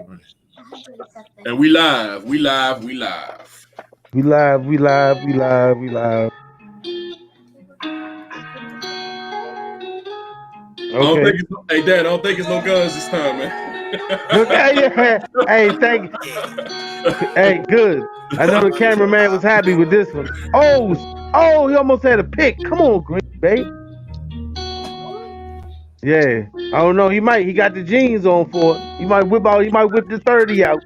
And we live. We live. We live. We live. We live. We live. We live. Okay. Hey, Dad, I don't think it's no guns this time, man. Okay, yeah. Hey, thank you. Hey, good. I know the cameraman was happy with this one. Oh, he almost had a pick. Come on, Green Bay. Yeah. I don't know. He got the jeans on for it. He might whip the 30 out.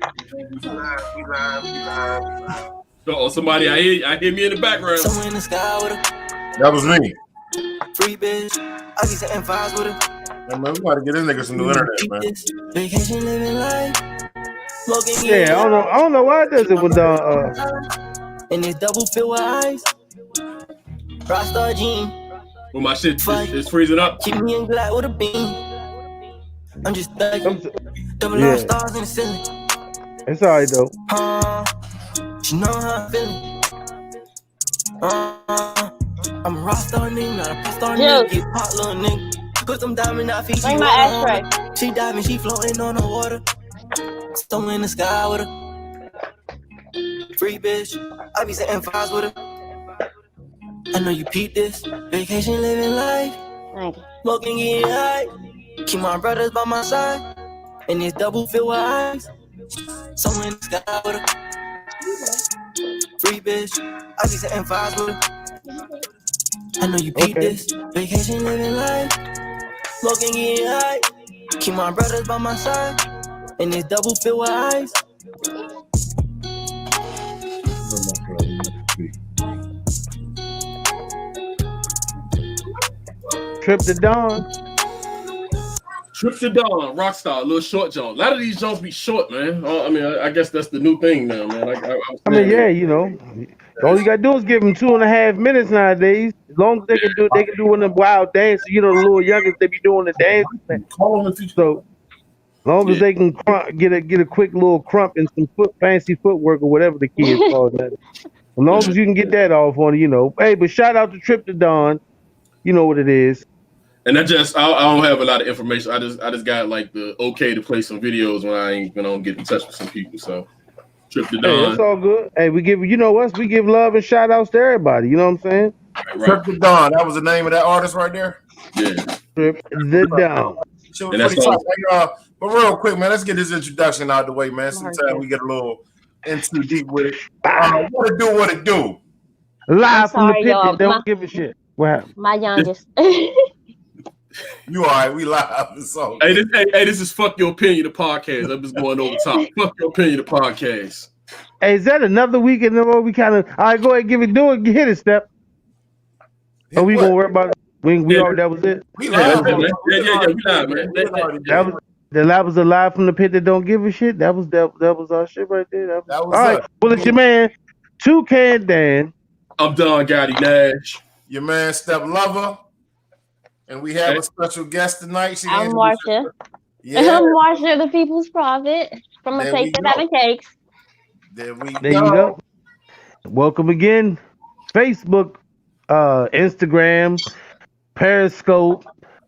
Oh, somebody, I hear me in the background. Somewhere in the sky with her. That was me. Free bitch. I be setting vibes with her. Hey, man, we gotta get this nigga some new internet, man. Vacation living life. Yeah, I don't know why it does it with and it's double filled with ice. Rockstar jean. When my shit is freezing up. Keep me in black with a beam. I'm just thugging. Double R stars in the ceiling. It's alright though. You know how I'm feeling. I'm a rockstar nigga, not a rockstar nigga. Get pot little nigga. Put them diamond out, Fiji. Bring my ashtray. She diving, she floating on the water. Somewhere in the sky with her. Free bitch. I be setting vibes with her. I know you peep this. Vacation living life. Smoking, getting high. Keep my brothers by my side. And it's double filled with ice. Somewhere in the sky with her. Free bitch. I be setting vibes with her. I know you peep this. Vacation living life. Smoking, getting high. Keep my brothers by my side. And it's double filled with ice. Tripdadon, Rockstar, little short jump. A lot of these jumps be short, man. I mean, I guess that's the new thing now, man. I mean, yeah, you know, all you gotta do is give them 2.5 minutes nowadays. As long as they can do one of the wild dances. You know, the little youngers, they be doing the dance. So, as long as they can get a quick little crump and some fancy footwork or whatever the kids call it. As long as you can get that off on it, you know. Hey, but shout out to Tripdadon. You know what it is. And I don't have a lot of information. I just got like the okay to play some videos when I ain't gonna get in touch with some people. So Tripdadon. Hey, that's all good. Hey, we give love and shout outs to everybody. You know what I'm saying? Right. Tripdadon, that was the name of that artist right there. Yeah. Tripdadon. And that's but real quick, man, let's get this introduction out of the way, man. Sometimes we get a little in too deep with it. What it do? Live from the pit. They don't give a shit. What happened? My youngest. You all right? We live. So hey, this is Fuck Your Opinion, the podcast. I'm just going over top. Fuck Your Opinion, the podcast. Hey, is that another week in a row? We kind of all right. Go ahead, hit it, Step. Are we gonna worry about it? We already, that was it. We live, man. We live, man. That was a live from the pit that don't give a shit. That was our shit right there. That was all right. Well, it's your man, Toucan Dan. I'm Don Gotti Nash. Your man, Step Lova. And we have a special guest tonight. I'm Marsha. Yeah. I'm Marsha The People's Prophet from a Taste of Having Cakes. There you go. Welcome again. Facebook, Instagram, Periscope,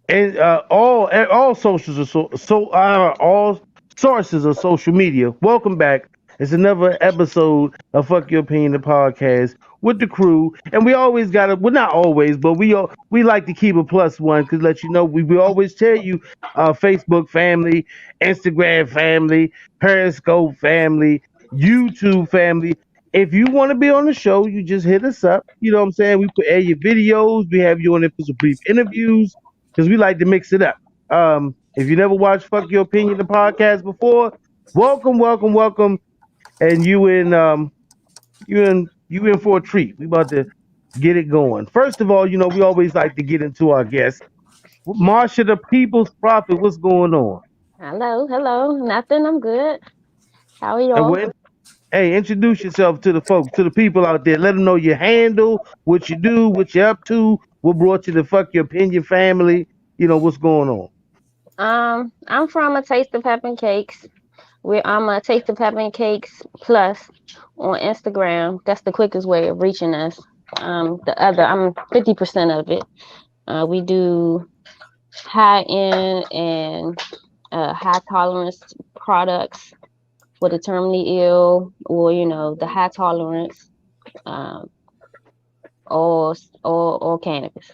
and all socials all sources of social media. Welcome back. It's another episode of Fuck Your Opinion, the podcast with the crew, and we always not always, but we like to keep a +1 because let you know we always tell you, Facebook family, Instagram family, Periscope family, YouTube family. If you want to be on the show, you just hit us up. You know what I'm saying? We air your videos. We have you on there for some brief interviews because we like to mix it up. If you never watched Fuck Your Opinion, the podcast before, welcome. And you in for a treat. We about to get it going. First of all, you know, we always like to get into our guests. Marsha The People's Prophet, what's going on? Hello. Nothing, I'm good. How are you? Hey, introduce yourself to the folks, to the people out there. Let them know your handle, what you do, what you're up to, what brought you to Fuck Your Opinion family. You know, what's going on? I'm from a Taste of Having Cakes. I'm a Taste of Having Cakes Plus on Instagram. That's the quickest way of reaching us. I'm 50% of it. We do high-end and high tolerance products for the terminally ill, or the high tolerance, um, or cannabis,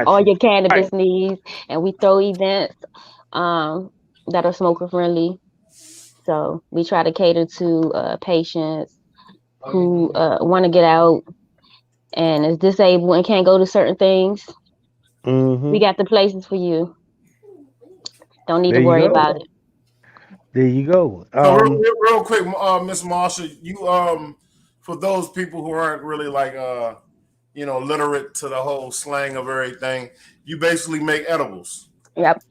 all Gotcha. your Right. cannabis needs, and we throw events that are smoker friendly. So we try to cater to patients who want to get out and is disabled and can't go to certain things. We Mm-hmm. got the places for you. Don't need There to you worry go. about it. There you go. So real quick, Miss Marsha, you for those people who aren't really like literate to the whole slang of everything, you basically make edibles. Yep.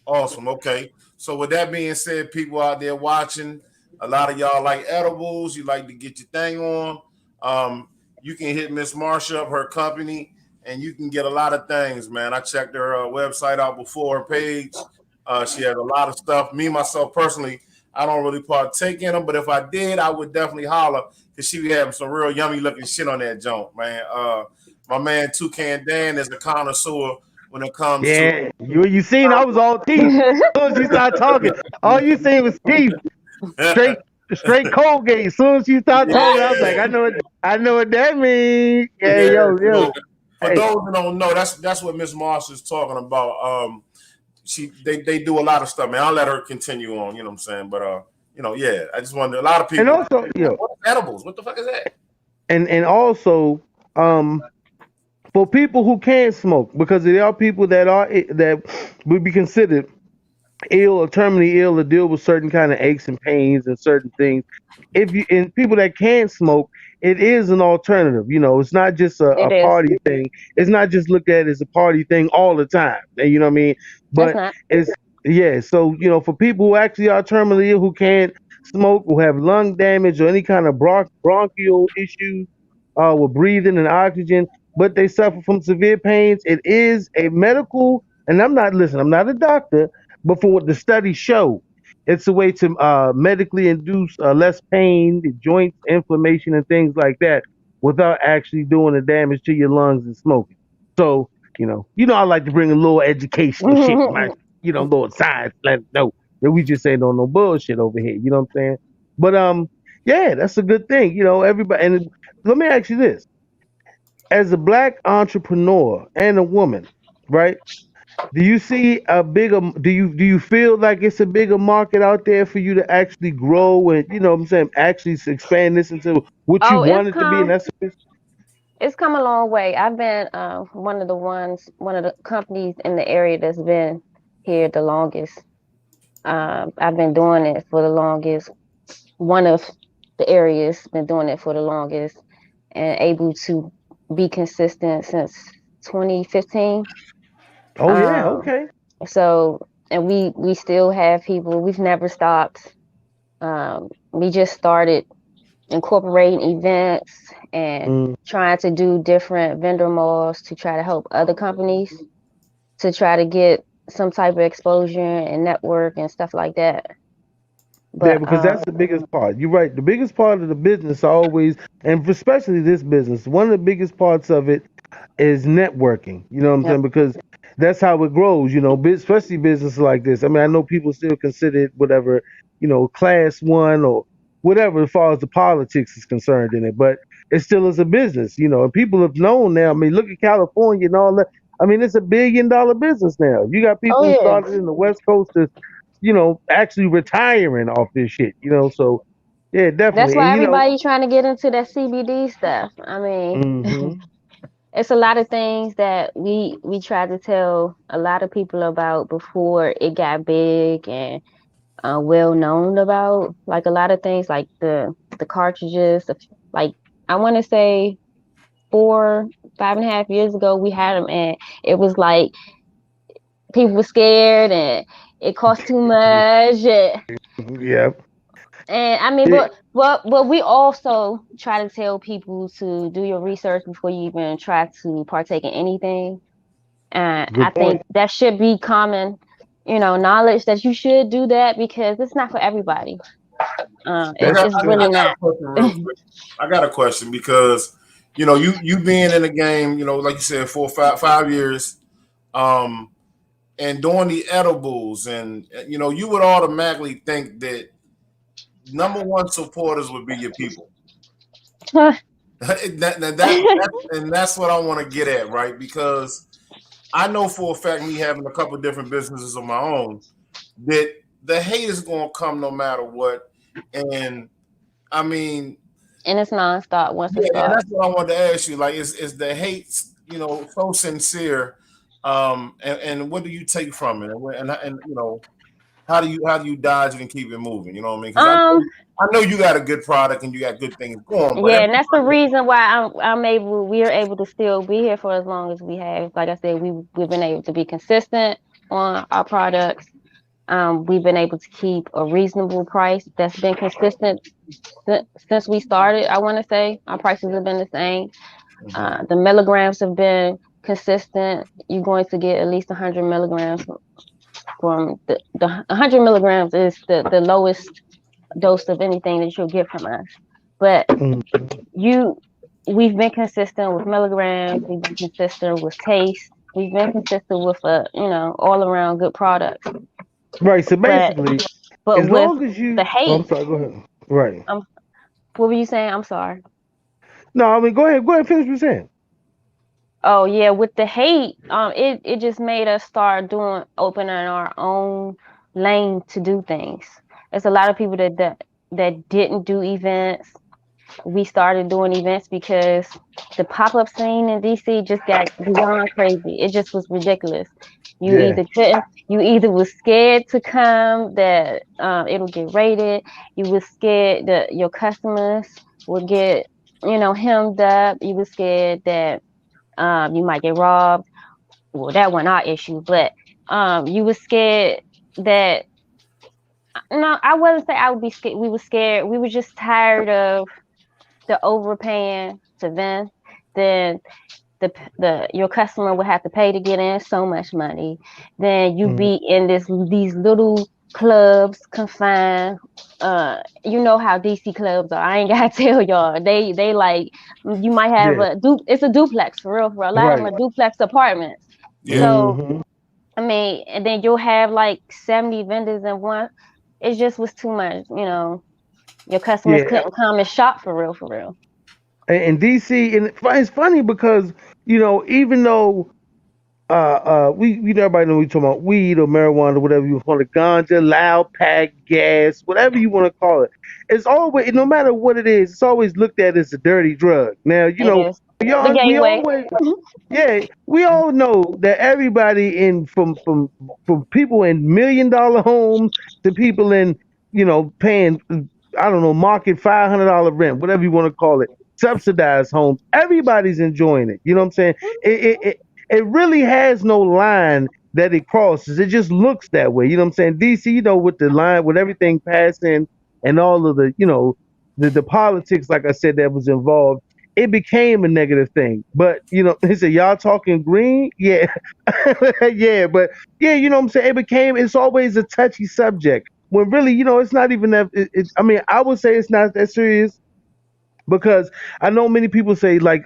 Awesome. Okay. So with that being said, people out there watching, a lot of y'all like edibles. You like to get your thing on. You can hit Miss Marsha up, her company, and you can get a lot of things, man. I checked her website out before, her page. She has a lot of stuff. Me, myself, personally, I don't really partake in them, but if I did, I would definitely holler because she be having some real yummy looking shit on that joint, man. My man Toucan Dan is a connoisseur when it comes to Yeah, you seen I was all teeth. As soon as you start talking, all you seen was teeth. Straight straight Colgate. As soon as you start talking, I was like, I know what that means. Yeah, Yeah, yo. so for Hey, those who don't know, that's what Miss Moss is talking about. They do a lot of stuff, man. I'll let her continue on, you know what I'm saying? But yeah, I just wonder a lot of and people also, what is edibles? What the fuck is that? and also, for people who can't smoke, because there are people that would be considered ill or terminally ill or deal with certain kind of aches and pains and certain things. If you and people that can smoke, it is an alternative. It's not just a It is. party thing. It's not just looked at as a party thing all the time. You know what I mean? It's But not. it's yeah. So for people who actually are terminally ill, who can't smoke, who have lung damage or any kind of bronchial issues with breathing and oxygen, but they suffer from severe pains, it is a medical. And I'm not a doctor, but from what the studies show, it's a way to medically induce less pain, joints, inflammation, and things like that without actually doing the damage to your lungs and smoking. So, I like to bring a little educational shit, my, little science, let know that we just ain't on no bullshit over here. You know what I'm saying? But yeah, that's a good thing. Everybody. And let me ask you this: as a black entrepreneur and a woman, right? Do you see a bigger? Do you feel like it's a bigger market out there for you to actually grow and what I'm saying, actually expand this into what you Oh, want it to be? And that's it's come a long way. I've been one of the companies in the area that's been here the longest. I've been doing it for the longest. One of the areas been doing it for the longest and able to be consistent since 2015. oh yeah, Um, okay. so and we still have people. We've never stopped. We just started incorporating events and Mm. trying to do different vendor malls to try to help other companies to try to get some type of exposure and network and stuff like that. Yeah, But because that's the biggest part. You're right. The biggest part of the business always, and especially this business, one of the biggest parts of it is networking. You know what I'm yep. saying? Because that's how it grows. Especially businesses like this. I mean, I know people still consider it whatever, class one or whatever as far as the politics is concerned in it, but it still is a business. And people have known now. I mean, look at California and all that. I mean, it's $1 billion business now. You got Oh people who yeah. started in the West Coast that's, actually retiring off this shit. So yeah, That's definitely. why And everybody trying to get into that CBD stuff. I mean, hmm it's a lot of things that we tried to tell a lot of people about before it got big and well known about. Like a lot of things, like the cartridges. Like I want to say 5.5 years ago, we had them, and it was like people were scared, and it cost too much. yeah. And I mean, but we also try to tell people to do your research before you even try to partake in anything. And I Good point. think that should be common, knowledge that you should do that because it's not for everybody. That's It's I really got not. a question real quick. I got a question because you being in the game, like you said, 4 5 5 years. Um, and doing the edibles, and you know, you would automatically think that number one supporters would be your people. And that's what I want to get at, right? Because I know for a fact, me having a couple of different businesses of my own, that the hate is going to come no matter what. And I mean, and it's nonstop once it yeah, and starts. that's what I wanted to ask you. Like, is the hate, you know, so sincere? And what do you take from it? And you know, how do you dodge it and keep it moving? You know what I mean? Because Um, I know you got a good product and you got good things going, but yeah, and that's the reason why we're able to still be here for as long as we have. Like I said, we've been able to be consistent on our products. We've been able to keep a reasonable price that's been consistent since we started. I want to say our prices have been the same. The milligrams have been consistent. You're going to get at least 100 milligrams from the 100 milligrams is the lowest dose of anything that you'll get from us. But we've been consistent with milligrams. We've been consistent with taste. We've been consistent with all around good products. Right. So basically, But as with long as you, the hate, I'm sorry. Go ahead. Right. what were you saying? I'm sorry. No, I mean, go ahead. Go ahead. Finish what you're saying. Oh yeah, with the hate, it just made us start opening our own lane to do things. There's a lot of people that didn't do events. We started doing events because the pop-up scene in DC just got beyond crazy. It just was ridiculous. You Yeah. either was scared to come that it'll get raided. You was scared that your customers would get hemmed up. You was scared that you might get robbed. Well, that wasn't our issue, but you was scared that. No, I wouldn't say I would be scared. We were scared. We were just tired of the overpaying to them. Then your customer would have to pay to get in so much money. Then you be in these little clubs confined. You know how DC clubs are. I ain't gotta tell y'all. They like you might have it's a duplex for real. A lot of them are duplex apartments. yeah. So I mean, and then you'll have like 70 vendors in one. It just was too much. Your customers couldn't come and shop for real. And DC, and it's funny because even though everybody know we talking about weed or marijuana or whatever you want to ganja, loud pack, gas, whatever you want to call it. It's always, no matter what it is, it's always looked at as a dirty drug. Now It is the we gateway. always we all know that everybody from people in $1 million homes to people in paying I don't know market $500 rent, whatever you want to call it, subsidized homes. Everybody's enjoying it. You know what I'm saying? It really has no line that it crosses. It just looks that way. You know what I'm saying? DC, with the line, with everything passing and all of the, the politics, like I said, that was involved, it became a negative thing. But, they said, y'all talking green? Yeah. yeah. But, yeah, you know what I'm saying? It's always a touchy subject. When really, it's not even that. I mean, I would say it's not that serious. Because I know many people say, like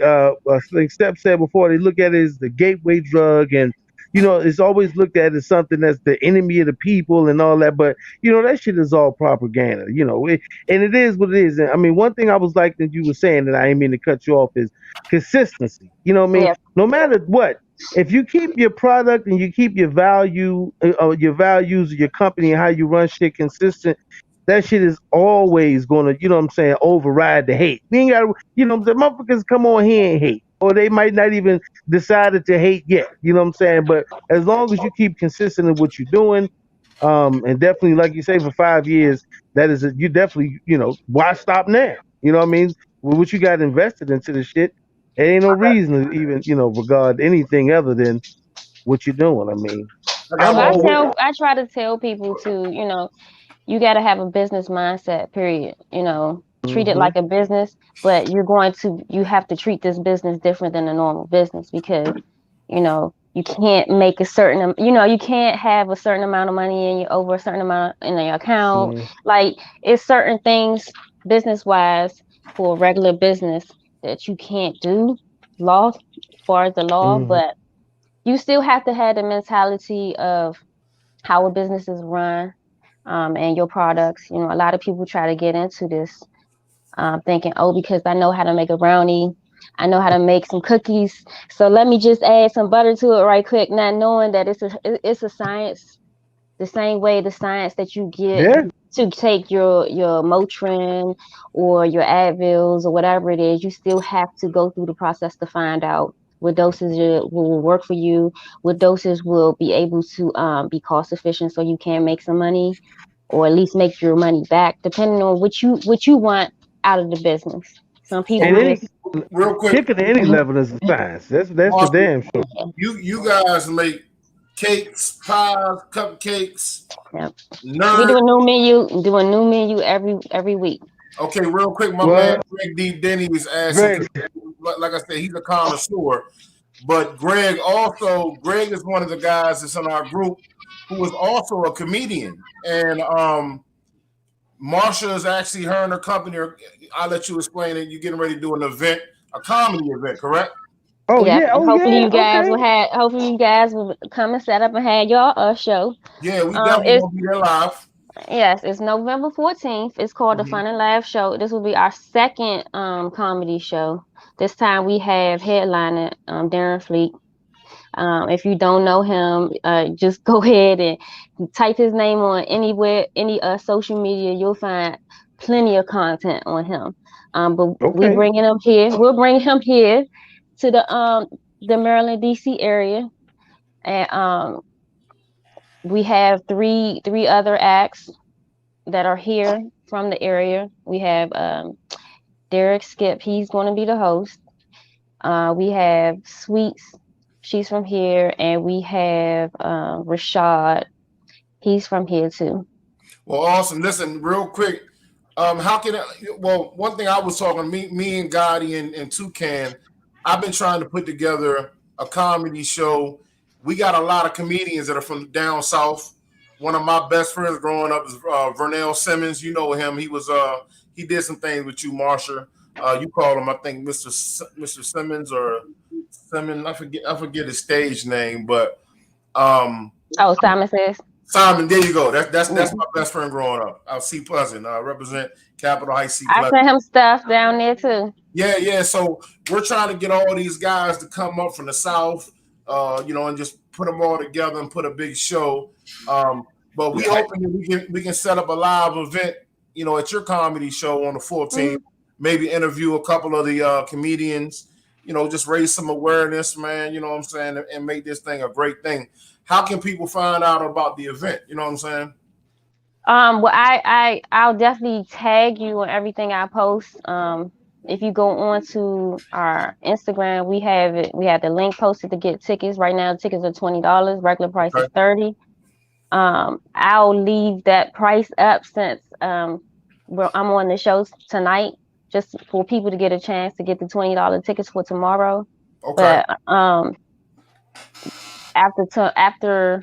Steph said before, they look at it as the gateway drug, and it's always looked at as something that's the enemy of the people and all that. But that shit is all propaganda. And it is what it is. And, I mean, one thing I was like that you were saying, that I didn't mean to cut you off, is consistency. You know what I mean? Yeah. No matter what, if you keep your product and you keep your values of your company and how you run shit consistent, that shit is always gonna, what I'm saying, override the hate. We ain't gotta, the motherfuckers come on here and hate. Or they might not even decided to hate yet. You know what I'm saying? But as long as you keep consistent in what you're doing, and definitely, like you say, for 5 years, you definitely, why stop now? You know what I mean? With what you got invested into the shit, there ain't no reason to even, regard anything other than what you're doing. I mean, I'm always I try to tell people to, you got to have a business mindset, period. Treat it like a business, but you have to treat this business different than a normal business because, you can't make you can't have a certain amount of money over a certain amount in your account. Like, it's certain things business wise for a regular business that you can't do as far as the law, but you still have to have the mentality of how a business is run, and your products. You know, a lot of people try to get into this, thinking, oh, because I know how to make a brownie, I know how to make some cookies, so let me just add some butter to it right quick, not knowing that it's a science. The same way the science that you get Yeah. to take your Motrin or your Advils or whatever it is, you still have to go through the process to find out what doses will work for you, what doses will be able to be cost efficient so you can make some money, or at least make your money back, depending on what you want out of the business. Some So people And real, just real quick, cooking at any level is a science. That's for Marshall, damn sure. you guys make cakes, pies, cupcakes, Yep. We nerd. do a new menu every week. Okay, real quick, my man Well, Greg D. Denny is asking, Greg, like I said, he's a connoisseur. But Greg is one of the guys that's in our group who is also a comedian. And Marsha is actually her and her company. I'll let you explain it. You're getting ready to do an event, a comedy event, correct? oh Yep, yeah, and oh yeah, okay. hopefully you guys will come and set up and have y'all a show. Yeah, we definitely It's gonna be there live. Yes, it's November 14th. It's called the Mhm. Fun and Laugh Show. This will be our second comedy show. This time we have headliner Darren Fleet. If you don't know him, just go ahead and type his name on anywhere, any social media. You'll find plenty of content on him. But we Okay. bringing him here. We'll bring him here to the Maryland D.C. area, and we have three other acts that are here from the area. We have Derek Skip. He's going to be the host. We have Sweets. She's from here, and we have Rashad. He's from here too. Well, awesome. Listen, real quick. How can I, well, one thing I was talking, me and Gotti and Toucan, I've been trying to put together a comedy show. We got a lot of comedians that are from down south. One of my best friends growing up is Vernell Simmons. You know him. He did some things with you, Marsha. You call him, I think, Mr. Simmons or Simmons. I forget his stage name, but Oh, Simon says. Simon, there you go. That's Mm. my best friend growing up. I C Pleasant, represent Capitol Heights C I Pleasant. sent him stuff down there too. Yeah. So we're trying to get all these guys to come up from the South, and just put them all together and put a big show. But we hoping that we can set up a live event, at your comedy show on the 14th. Maybe interview a couple of the comedians. Just raise some awareness, man. You know what I'm saying, and make this thing a great thing. How can people find out about the event? You know what I'm saying? Well, I'll definitely tag you on everything I post. If you go on to our Instagram, we have it. We have the link posted to get tickets. Right now, tickets are $20. Regular price is $30. I'll leave that price up since I'm on the show tonight, just for people to get a chance to get the $20 tickets for tomorrow. Okay. But after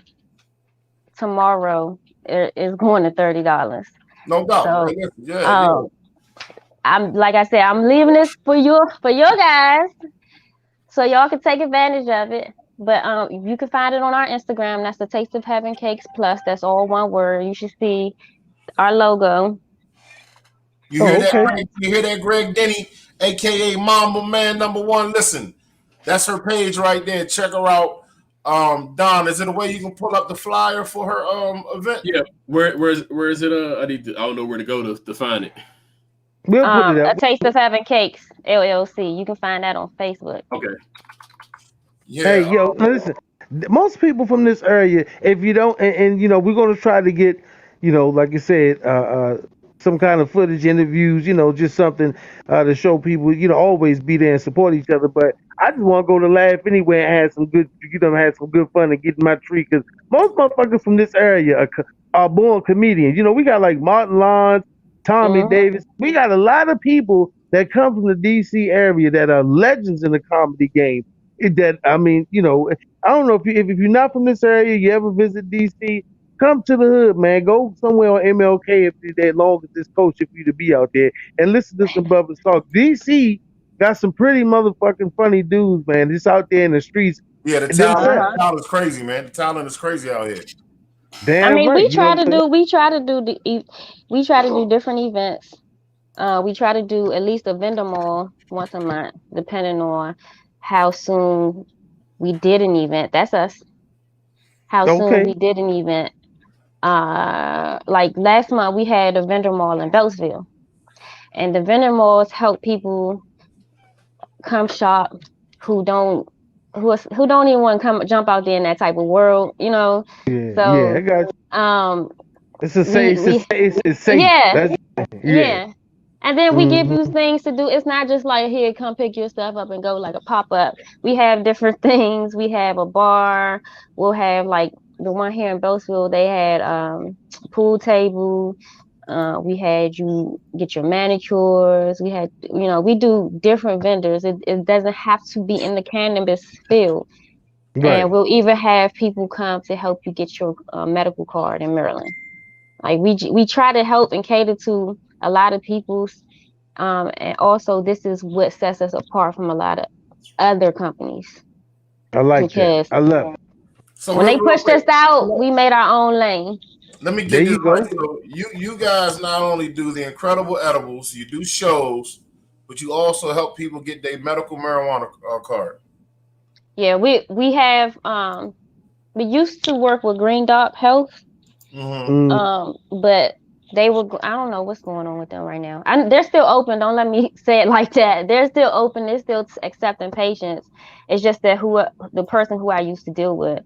tomorrow, it is going to $30. No doubt. So, yeah. I'm like I said, I'm leaving this for your guys, so y'all can take advantage of it. But you can find it on our Instagram. That's the Taste of Heaven Cakes Plus. That's all one word. You should see our logo. You hear that? You hear that, Greg Denny, aka Mamba Man #1. Listen, that's her page right there. Check her out. Don, is it a way you can pull up the flyer for her event? Yeah. Where is it? I don't know where to go to find it. We'll put it up. A Taste of Heaven Cakes LLC. You can find that on Facebook. Okay. Yeah. Hey, yo, listen. Most people from this area, if you don't, and we're gonna try to get, like you said, some kind of footage, interviews, just something to show people, always be there and support each other. But I just want to go to laugh anyway and have some good, have some good fun and get in my tree. Because most motherfuckers from this area are born comedians. We got like Martin Lawrence, Tommy Davis. We got a lot of people that come from the DC area that are legends in the comedy game. I don't know if you're not from this area, you ever visit DC, come to the hood, man. Go somewhere on MLK if you're that long as this coach for you to be out there and listen to some brothers talk. DC got some pretty motherfucking funny dudes, man. Just out there in the streets Yeah, the Them talent, set. Uh-huh. the talent is crazy, man. The talent is crazy out here. I Damn mean, right. You know what I'm saying? we try to do different events. We try to do at least a vendor mall once a month, depending on how soon we did an event. That's us. How soon Okay. we did an event. Like last month we had a vendor mall in Beltsville, and the vendor malls help people come shop who don't who don't even want to come jump out there in that type of world, you know. Yeah, I So got you. um It's a safe. we we It's safe. yeah, That's yeah. yeah. And then we give you Mm-hmm. things to do. It's not just like, here, come pick your stuff up and go, like a pop up. We have different things. We have a bar. We'll have like the one here in Beltsville. They had pool table. We had you get your manicures. We had, we do different vendors. It doesn't have to be in the cannabis field. And Right. we'll even have people come to help you get your medical card in Maryland. Like we try to help and cater to a lot of people's, and also this is what sets us apart from a lot of other companies, I like that. because I love it. So when real, they real pushed quick, us out, we made our own lane. let me There get this you go. right. So you guys not only do the incredible edibles, you do shows, but you also help people get their medical marijuana card. Yeah, we have we used to work with Green Dot Health, Mm-hmm. Mm, but they were, I don't know what's going on with them right now. They're still open. Don't let me say it like that. They're still open. They're still accepting patients. It's just that the person who I used to deal with,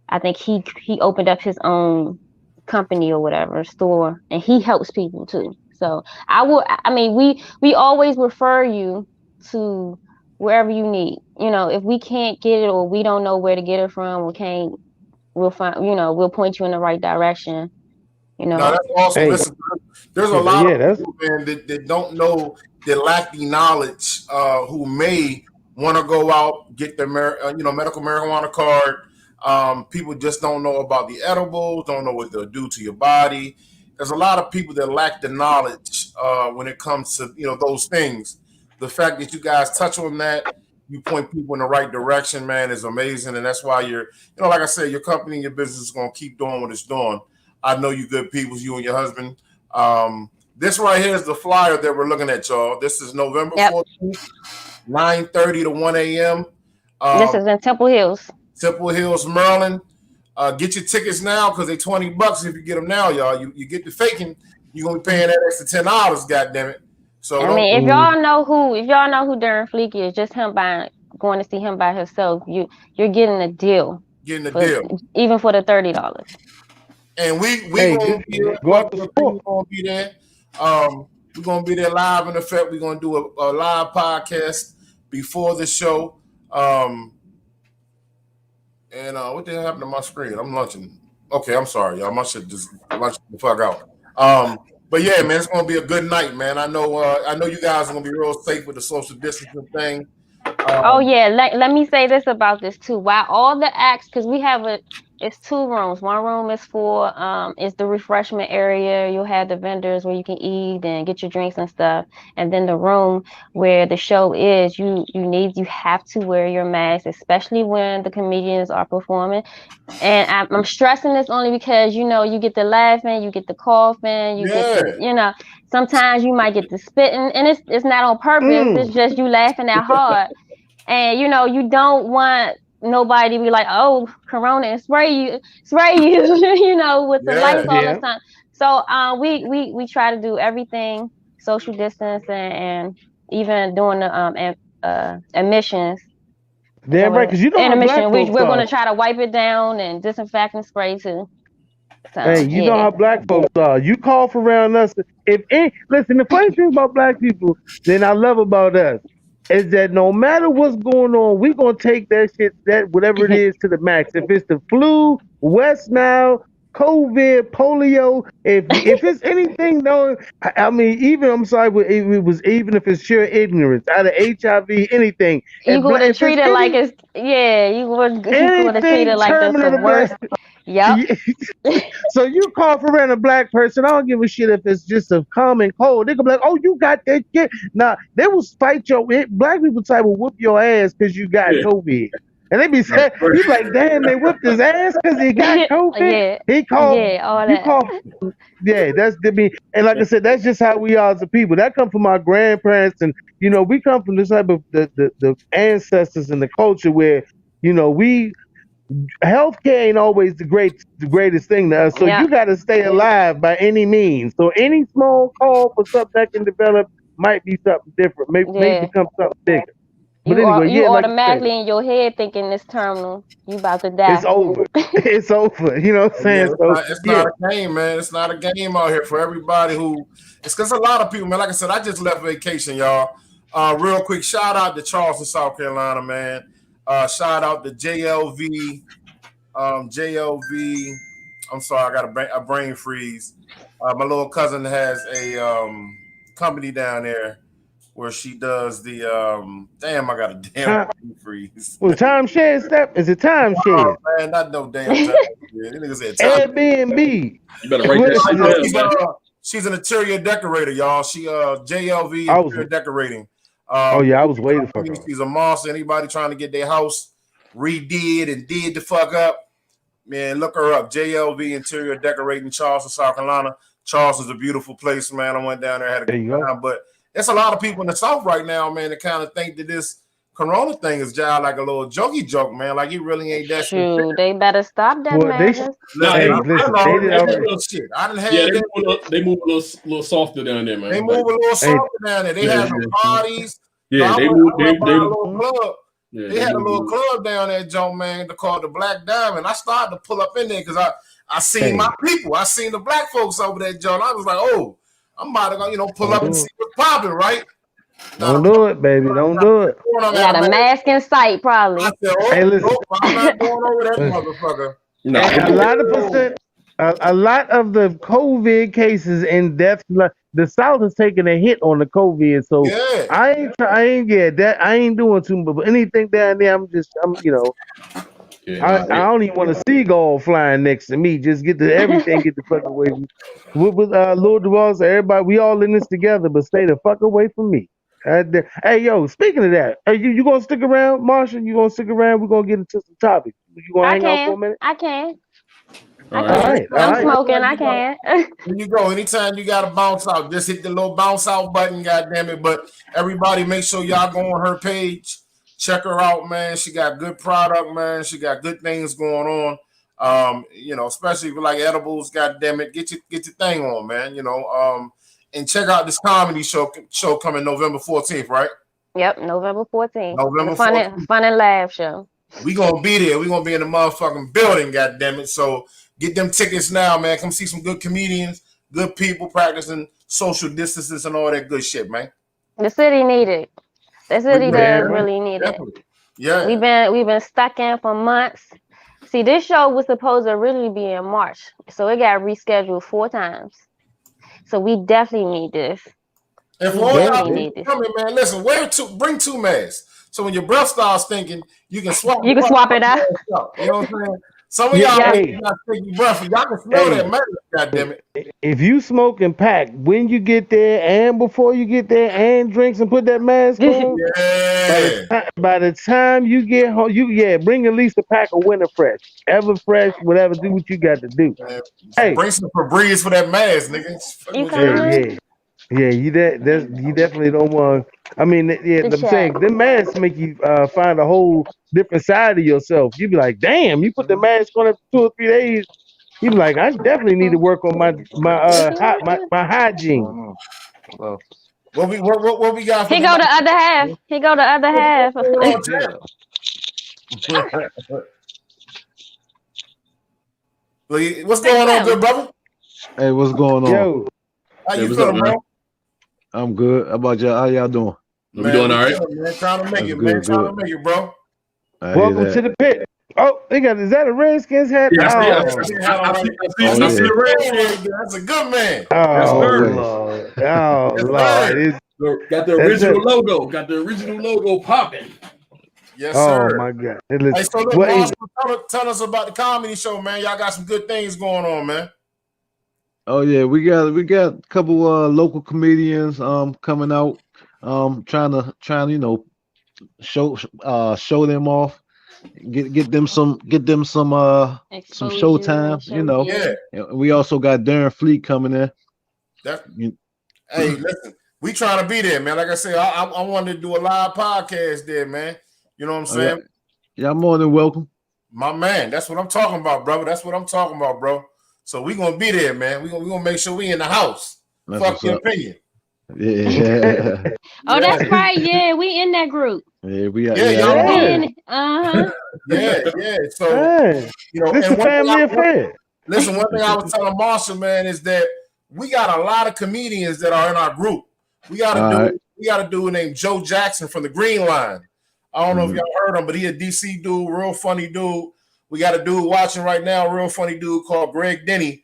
I think he opened up his own company or whatever store, and he helps people too. So I mean, we always refer you to wherever you need. If we can't get it or we don't know where to get it from, we'll find, we'll point you in the right direction. You No, know. that's awesome. hey, Listen, there's a yeah, lot of yeah, that's people, man, that don't know, that lack the knowledge, who may want to go out, get their medical marijuana card. People just don't know about the edibles, don't know what they'll do to your body. There's a lot of people that lack the knowledge when it comes to those things. The fact that you guys touch on that, you point people in the right direction, man, is amazing, and that's why like I said, your company, your business is going to keep doing what it's doing. I know you good people, you and your husband. This right here is the flyer that we're looking at, y'all. This is November Yep. 14th, 9:30 to 1 a.m. This is in Temple Hills. Temple Hills, Maryland. Get your tickets now because they're $20 if you get them now, y'all. You get the faking, you're gonna be paying that extra $10, goddamn it. So I mean, if y'all know who Darren Fleek is, just going to see him by himself, you're getting a deal. getting the for, deal. even for the $30. And we hey, gonna be there. go out the sport. We're gonna be there. We're gonna be there live in effect. We're gonna do a live podcast before the show. And what the hell happened to my screen? I'm lunching. Okay, I'm sorry, y'all. My shit just lunch the fuck out. But yeah, man, it's gonna be a good night, man. I know you guys are gonna be real safe with the social distancing thing. Oh yeah, let me say this about this too. While all the acts, because it's two rooms. One room is for is the refreshment area. You'll have the vendors where you can eat and get your drinks and stuff. And then the room where the show is, you have to wear your mask, especially when the comedians are performing. And I'm stressing this only because you get the laughing, you get the coughing, you get the sometimes you might get the spitting, and it's not on purpose. It's just you laughing that hard. And you don't want nobody to be like, oh, Corona, and spray you, with the Lysol or something. So we try to do everything social distance, and even doing the admissions. Damn right, because you know how black Intermission, folks we're are. going to try to wipe it down and disinfectant spray too. So Hey, you know how black folks are. You cough around us. Listen, the funny thing about black people that I love about us is that no matter what's going on, we gonna take that shit, that whatever it is, to the max. If it's the flu, West Nile, COVID, polio, if it's anything, no, I mean, even I'm sorry, it was even if it's sheer ignorance, out of HIV, anything. You going to If treat it's it like it's you going to treat it anything like that's the terminal, worst. Yep. so you cough around a black person, I don't give a shit if it's just a common cold. They gonna be like, "Oh, you got that shit." Nah, they will spite your. Black people type will whoop your ass because you got COVID. And they be saying, you be like, damn, they whipped his ass because he got COVID. Yeah, He called, yeah, all you that. call, yeah, that's the me. And like I said, that's just how we are as a people. That come from our grandparents, and we come from this type of the ancestors and the culture where we healthcare ain't always the greatest thing to us. So Yeah, you got to stay alive by any means. So any small call for something that can develop might be something different, may yeah. become something bigger. But You anyway, you yeah, like I said, automatically in your head thinking it's terminal. You about to it's die. over. It's over. You know what I'm Yeah, saying? So it's yeah, not a game, man. It's not a game out here for everybody who. It's because a lot of people, man. Like I said, I just left vacation, y'all. Real quick, shout out to Charleston, South Carolina, man. Shout out to JLV. JLV. I'm sorry, I got a brain freeze. My little cousin has a company down there where she does the damn. I got a damn brain freeze. well, timeshare step is it timeshare? Oh man, not no damn time. These niggas said time. Airbnb. You better write that shit down, man. She's an interior decorator, y'all. She JLV I was- interior decorating. Oh yeah, I was waiting for her. She's a monster. Anybody trying to get their house redid and did the fuck up, man, look her up. JLV interior decorating, Charleston, South Carolina. Charleston's a beautiful place, man. I went down there, had a good time. But there's a lot of people in the South right now, man, that kind of think that this Corona thing is just like a little jokey joke, man. Like he really ain't that shit. Shoot, they better stop that Well, madness. Hey, listen, they did already. Shit. I didn't have they move a little softer down there, man. They move a little softer down there. They have parties. Yeah, they move. They had a little club. Yeah, they had a little club down there, Joe, man, called the Black Diamond. I started to pull up in there because I seen my people. I seen the black folks over there, Joe. And I was like, oh, I'm about to go, pull up and see what's popping, right? Don't do it, baby. Don't do it. You got a mask in sight, probably. I said, Hey, listen. I'm not going over that motherfucker. No. A lot of the COVID cases and deaths, the South is taking a hit on the COVID. So yeah. I ain't doing too much. But anything down there, I don't even want a seagull flying next to me. Just get the fuck away from me. With Lord DeWalls, everybody, we all in this together, but stay the fuck away from me. Hey, yo, speaking of that, you gonna stick around, Marsha? You gonna stick around? We're gonna get into some topics. You gonna hang out for a minute? I can. All right. I'm smoking. I can. When you go, anytime you got to bounce out, just hit the little bounce out button, goddamn it. But everybody, make sure y'all go on her page. Check her out, man. She got good product, man. She got good things going on. Especially if you like edibles, goddamn it. Get your thing on, man. And check out this comedy show coming November 14th, right? Yep, November 14th. November Fun 14th. and laugh show. We gonna be there. We gonna be in the motherfucking building, goddamn it. So get them tickets now, man. Come see some good comedians, good people practicing social distances and all that good shit, man. The city need it. The city does really need it. Yeah. We've been stuck in for months. See, this show was supposed to really be in March, so it got rescheduled 4 times. So we definitely need this. If y'all need this. Come in, man. Listen, bring 2 masks. So when your breath starts thinking, you can swap. You can swap it out. You know what I'm saying? Some of y'all take your breath, y'all can smell that mask, goddamn it. If you smoke and pack when you get there and before you get there and drinks and put that mask on, by the time you get home, bring at least a pack of Winter Fresh, Ever Fresh, whatever. Do what you got to do. Hey, bring some Febreze for that mask, nigga. Yeah, you definitely don't want. I mean, I'm saying the masks make you find a whole different side of yourself. You be like, damn, you put the mask on for 2 or 3 days. You be like, I definitely need to work on my hygiene. What we got? He go the other half. He go the other half. What's going on, good brother? Hey, what's going on? Yo, how you feeling, bro? I'm good. How about y'all? How y'all doing? We doing all right? Man, trying to make it, man. Trying to make it, bro. Welcome to the pit. Oh, is that a Redskins hat? Yeah, I see the Redskins. That's a good man. Lord. Got the original logo. Got the original logo popping. Yes, sir. Oh my God. Hey, so look, Marsha, tell us about the comedy show, man. Y'all got some good things going on, man. Oh yeah, we got a couple local comedians coming out, trying to show them off. get them some Exposure, showtime. You know, Yeah. and we also got Darren Fleet coming in. Hey, listen, we trying to be there, man. Like I said, I wanted to do a live podcast there, man. You know what I'm saying? Y'all more than welcome. My man, that's what I'm talking about, brother. That's what I'm talking about, bro. So we gonna be there, man. We gonna make sure we in the house. That's Fuck what's your up. opinion. Yeah. Oh, that's right. Yeah, we in that group. Yeah, we are. Yeah, Yeah, y'all We Yeah. in it. Yeah. So Hey, you know, this and a family affair. listen, one thing I was telling Marsha, man, is that we got a lot of comedians that are in our group. We got a dude named Joe Jackson from the Green Line. I don't know if y'all heard him, but he a DC dude, real funny dude. We got a dude watching right now, a real funny dude called Greg Denny.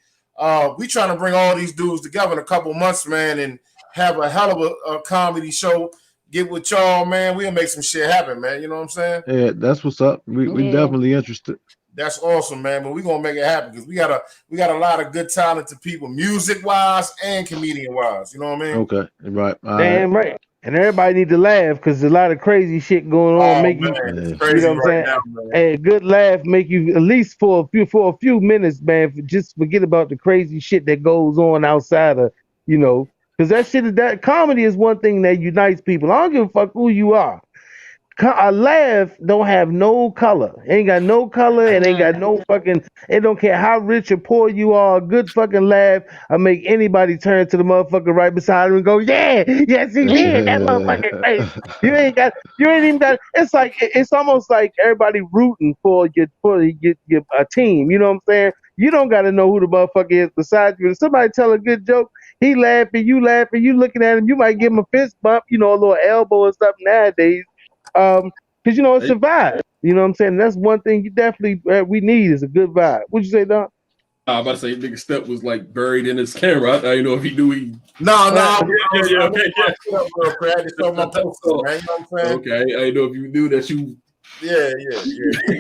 We trying to bring all these dudes together in a couple months, man, and have a hell of a comedy show. Get with y'all, man. We'll make some shit happen, man. You know what I'm saying? Yeah, that's what's up. We definitely interested. That's awesome, man. But we're gonna make it happen because we got a lot of good talented people, music wise and comedian wise. You know what I mean? Okay, right. All Damn right. And everybody need to laugh because there's a lot of crazy shit going on. Make you, it's crazy, you know what I'm saying? now, man. Hey, a good laugh make you at least for a few minutes, man. Just forget about the crazy shit that goes on outside of, you know, because that comedy is one thing that unites people. I don't give a fuck who you are. A laugh don't have no color. Ain't got no color and ain't got no fucking. It don't care how rich or poor you are. A good fucking laugh will make anybody turn to the motherfucker right beside him and go, yeah, yes he did. That motherfucking face. You ain't even got. It's almost like everybody rooting for your a team. You know what I'm saying? You don't got to know who the motherfucker is beside you. If somebody tell a good joke, he laughing, you looking at him. You might give him a fist bump, you know, a little elbow or something nowadays. Because you know it's a vibe. You know what I'm saying? That's one thing you definitely we need is a good vibe. What'd you say, Don? I was about to say nigga Step was like buried in his camera. I didn't know if he knew he. No. Yeah. I just saw my poster, man. You know what I'm saying? Okay, I didn't know if you knew that you. Yeah.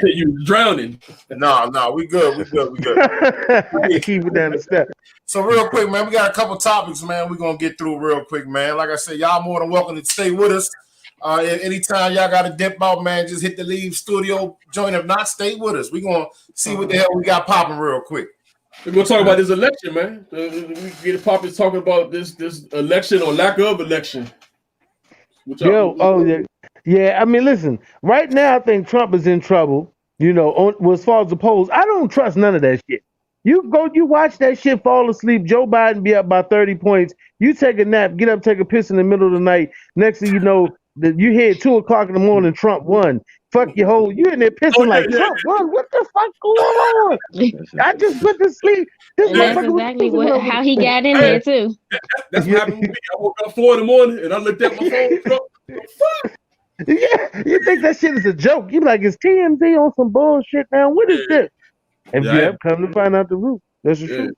You was drowning. No, we good. Keep it down the step. So real quick, man, we got a couple topics, man. We're gonna get through real quick, man. Like I said, y'all more than welcome to stay with us. Anytime y'all got to dip out, man, just hit the leave studio joint. If not, stay with us. We're going to see what the hell we got popping real quick. We're going to talk about this election, man. We get popping talking about this election or lack of election. Yeah. I mean, listen, right now I think Trump is in trouble, you know, as far as the polls. I don't trust none of that shit. You watch that shit, fall asleep. Joe Biden be up by 30 points. You take a nap, get up, take a piss in the middle of the night. Next thing you know, you hear at 2 o'clock in the morning, Trump won. Fuck your whole, you in there pissing Trump won. What the fuck going on? I just went to sleep. That's exactly how he got in there too. That's what happened with me. I woke up 4 a.m. and I looked at my phone. Fuck. Yeah, you think that shit is a joke? You be like, is TMZ on some bullshit now? What is this? And come to find out the root. That's the truth.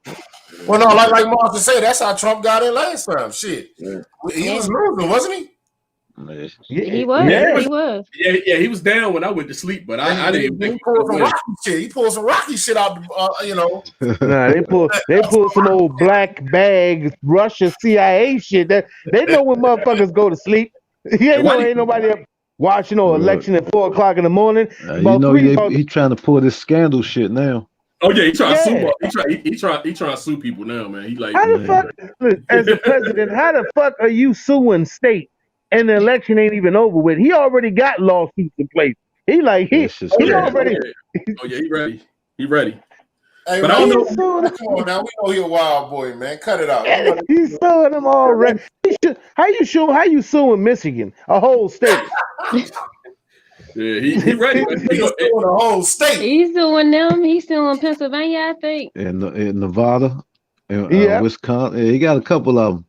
Well, no, like Marsha said, that's how Trump got in last time. Shit, he was losing, wasn't he? He was. Yeah, he was down when I went to sleep, but I didn't. He pulled some rocky shit. He pulled some rocky shit out. You know. Nah, they pulled some old black bag Russia CIA shit. That they know when motherfuckers go to sleep. Ain't nobody up watching election at 4 o'clock in the morning. You know, he trying to pull this scandal shit now. Oh yeah, he trying to sue. He trying to sue people now, man. He like, how the fuck, as a president, how the fuck are you suing state and the election ain't even over with? He already got lawsuits in place. He already. Oh yeah, he ready. Hey, but man, I don't know. Come on now, we know he a wild boy, man. Cut it out. He's suing them already. How you suing Michigan, a whole state? Yeah, he ready. He's suing the whole state. He's suing them. He's suing Pennsylvania, I think. And in Nevada, and Wisconsin. Yeah, he got a couple of them.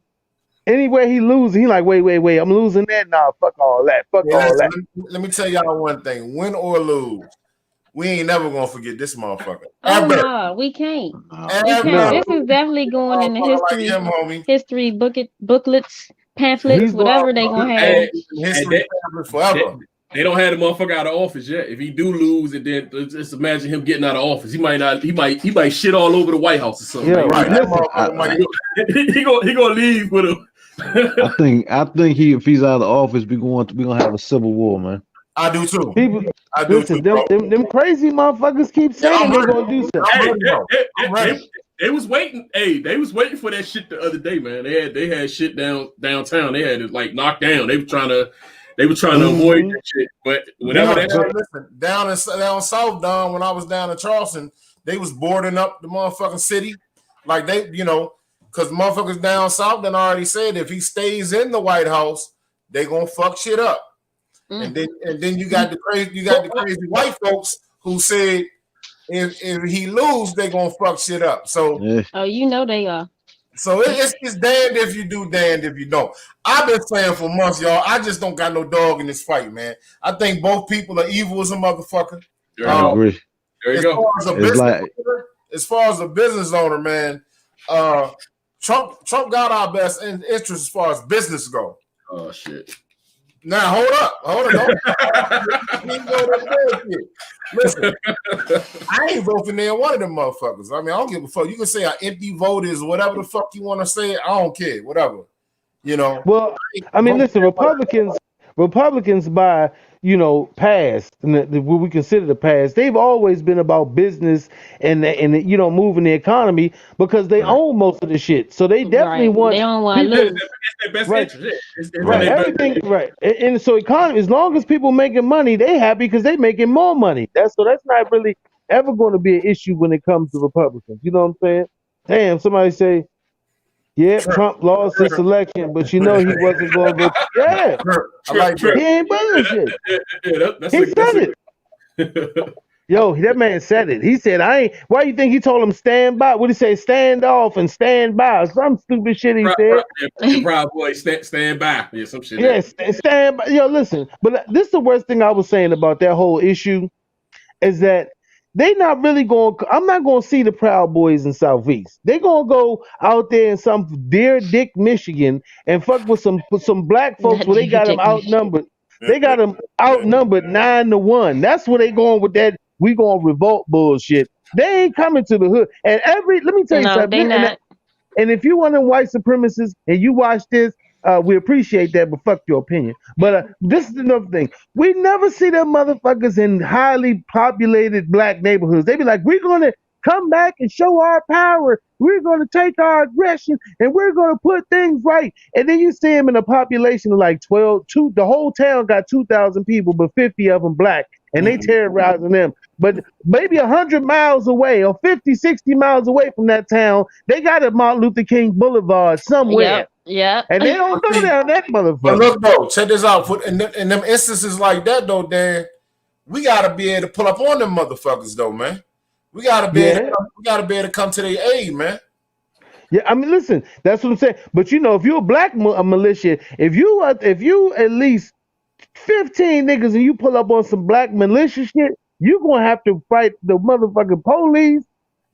Anywhere he loses, he like, wait, I'm losing that. Nah, fuck all that. Fuck all that. Let me tell y'all one thing: win or lose, we ain't never gonna forget this motherfucker. Oh no, we can't. This is definitely going in the history booklets, pamphlets, whatever they gonna have. History pamphlets forever. They don't have the motherfucker out of office yet. If he do lose, and then just imagine him getting out of office. He might shit all over the White House or something. Yeah, right. He gonna leave with him. I think if he's out of office, we're gonna have a civil war, man. I do too. I do Listen, too, bro. them crazy motherfuckers keep saying they're gonna do something. I'm ready. They was waiting. Hey, they was waiting for that shit the other day, man. They had shit downtown. They had it like knocked down. They were trying to avoid that shit. But whenever listen, down south, Don, when I was down in Charleston, they was boarding up the motherfucking city. Like they, because motherfuckers down south done already said if he stays in the White House, they gonna fuck shit up. And then you got the crazy white folks who said if he lose, they gonna fuck shit up. So they are. So it's damned if you do, damned if you don't. I've been saying for months, y'all. I just don't got no dog in this fight, man. I think both people are evil as a motherfucker. I agree. There you go. As far as a business owner, man, Trump got our best interest as far as business go. Oh shit. Now hold up. Listen, I ain't voting there one of them motherfuckers. I mean, I don't give a fuck. You can say an empty vote is whatever the fuck you want to say. I don't care. Whatever. Well, I mean, listen, Republicans by past and what we consider the past, they've always been about business and moving the economy because they own most of the shit. So they definitely want. They don't want to lose. It's their best interest. Right, everything right, and so economy. As long as people making money, they happy because they making more money. That's not really ever going to be an issue when it comes to Republicans. You know what I'm saying? Damn, somebody say, yeah, Trump lost this election, but he wasn't going to go. Yeah, I like that. He ain't bullshit. He said it. Yo, that man said it. He said, "I ain't." Why you think he told him stand by? What did he say? Stand off and stand by. Some stupid shit he said. Proud boy, stand by. Yeah, some shit. Yeah, stand by. Yo, listen. But this is the worst thing I was saying about that whole issue is that they not really going. I'm not going to see the Proud Boys in Southeast. They going to go out there in some Deer Dick, Michigan, and fuck with some black folks where they got them outnumbered. They got them outnumbered 9-1. That's where they going with that. We gonna revolt bullshit. They ain't coming to the hood. And let me tell you something. They not. And if you one of them white supremacists and you watch this, we appreciate that, but fuck your opinion. But this is another thing. We never see them motherfuckers in highly populated black neighborhoods. They be like, we're gonna come back and show our power. We're gonna take our aggression and we're gonna put things right. And then you see them in a population of like 12. The whole town got 2,000 people, but 50 of them black. And they terrorizing them. But maybe 100 miles away or 50, 60 miles away from that town, they got a Martin Luther King Boulevard somewhere. Yeah. And they don't go down that motherfucker. But look, though, check this out. In them instances like that, though, Dan, we got to be able to pull up on them motherfuckers, though, man. We got to be able to come to their aid, man. Yeah, I mean, listen, that's what I'm saying. But if you're a black militia, if you at least 15 niggas and you pull up on some black militia shit, you gonna have to fight the motherfucking police,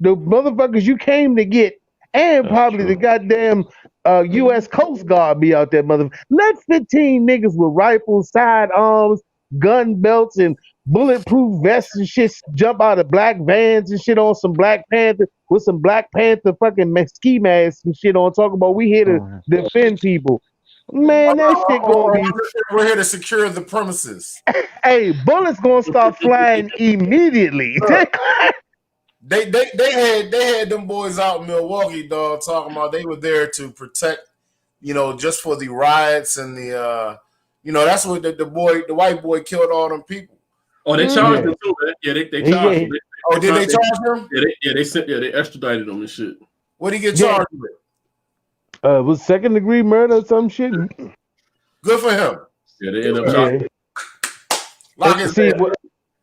the motherfuckers you came to get, and probably the goddamn U.S. Coast Guard be out there, motherfucker. Let 15 niggas with rifles, sidearms, gun belts, and bulletproof vests and shit jump out of black vans and shit on some Black Panther with some Black Panther fucking ski masks and shit on, talking about we here to defend people. Man, that shit gonna be. We're here to secure the premises. Hey, bullets gonna start flying immediately. They had them boys out in Milwaukee, dog, talking about they were there to protect, just for the riots and the, that's what the white boy killed all them people. Oh, they charged him too, man. Yeah, they charged him. Did they charge him? They extradited him and shit. What did he get charged with? Was second-degree murder or some shit? Good for him. Yeah, they ended up charging.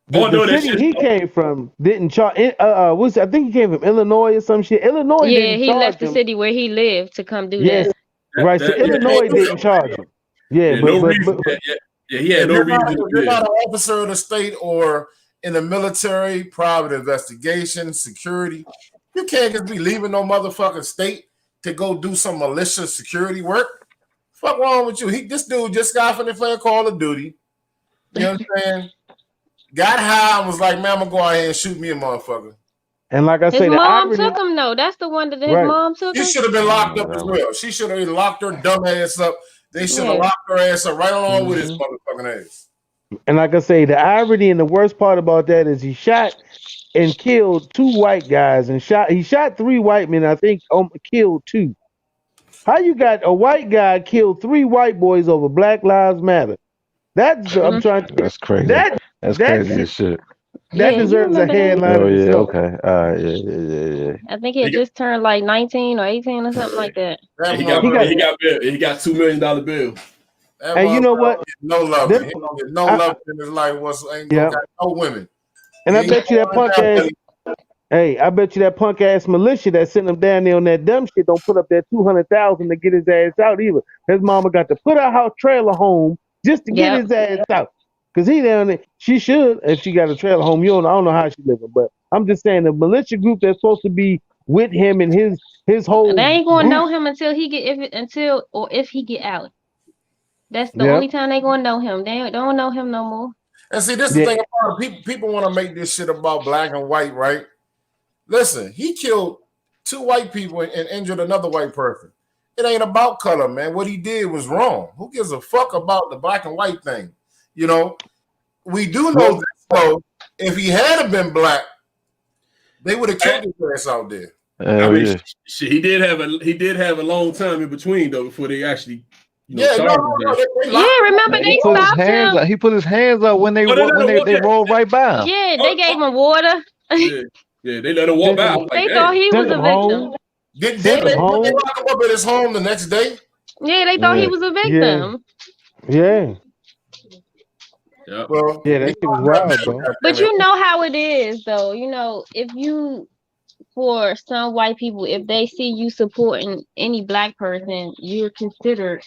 The city he came from didn't charge. I think he came from Illinois or some shit. Illinois. Yeah, he left the city where he lived to come do that. Right. So Illinois didn't charge him. Yeah, he had no reason. You're not an officer of the state or in the military, private investigation, security. You can't just be leaving no motherfucking state to go do some malicious security work. Fuck wrong with you? This dude just got from the play Call of Duty. You know what I'm saying? Got high and was like, man, I'm gonna go out here and shoot me a motherfucker. And like I said, his mom took him though. That's the one that his mom took him. He should have been locked up as well. She should have locked her dumb ass up. They should have locked her ass up right along with his motherfucking ass. And like I say, the irony and the worst part about that is he shot and killed 2 white guys and he shot 3 white men. I think killed 2. How you got a white guy killed 3 white boys over Black Lives Matter? I'm trying to That's crazy. that That's that crazy shit, as shit. that Yeah, you deserves a remember that? headline Oh in yeah, itself. okay. Yeah. I think he had He got, just turned like 19 or 18 or something like that. That he got He got, bail. He got $2 million bill. that and you know motherfucker what? get no love. Them, He don't get no I, love in his life. Ain't no yeah, got no women. and He I ain't bet you that going punk down, ass. buddy. Hey, I bet you that punk ass militia that sent him down there on that dumb shit don't put up that 200,000 to get his ass out either. His mama got to put her house trailer home just to get Yep. his ass out. Cause he down there, she should if she got a trailer home. I don't know how she living, but I'm just saying the militia group that's supposed to be with him and his They whole ain't gonna group. know him until if he get out. That's the Yeah, only time they gonna know him. They don't know him no more. And see, this is the yeah, thing about it. People want to make this shit about black and white, right? Listen, he killed 2 white people and injured another white person. It ain't about color, man. What he did was wrong. Who gives a fuck about the black and white thing? You know, we do know well, this, though. If he had been black, they would have killed his ass out there. I Hell mean, yeah. he did have a long time in between though before they actually, Yeah, charged no. him. They Yeah, locked him up. remember Man, they stopped him. he put his hands out when they Oh, they rolled right by him. Yeah, Oh, they gave him water. yeah, they let him walk sent by. I him, was like, They thought damn. he was sent a him victim. home, Did sent they him home. lock him up at his home the next day? Yeah, they thought he Yeah. was a Yeah, victim. yeah, Yeah. Well, yeah. he That shit was locked wild, up bro. there, But goddamn it. you know how it is, though. If you, for some white people, if they see you supporting any black person, you're considered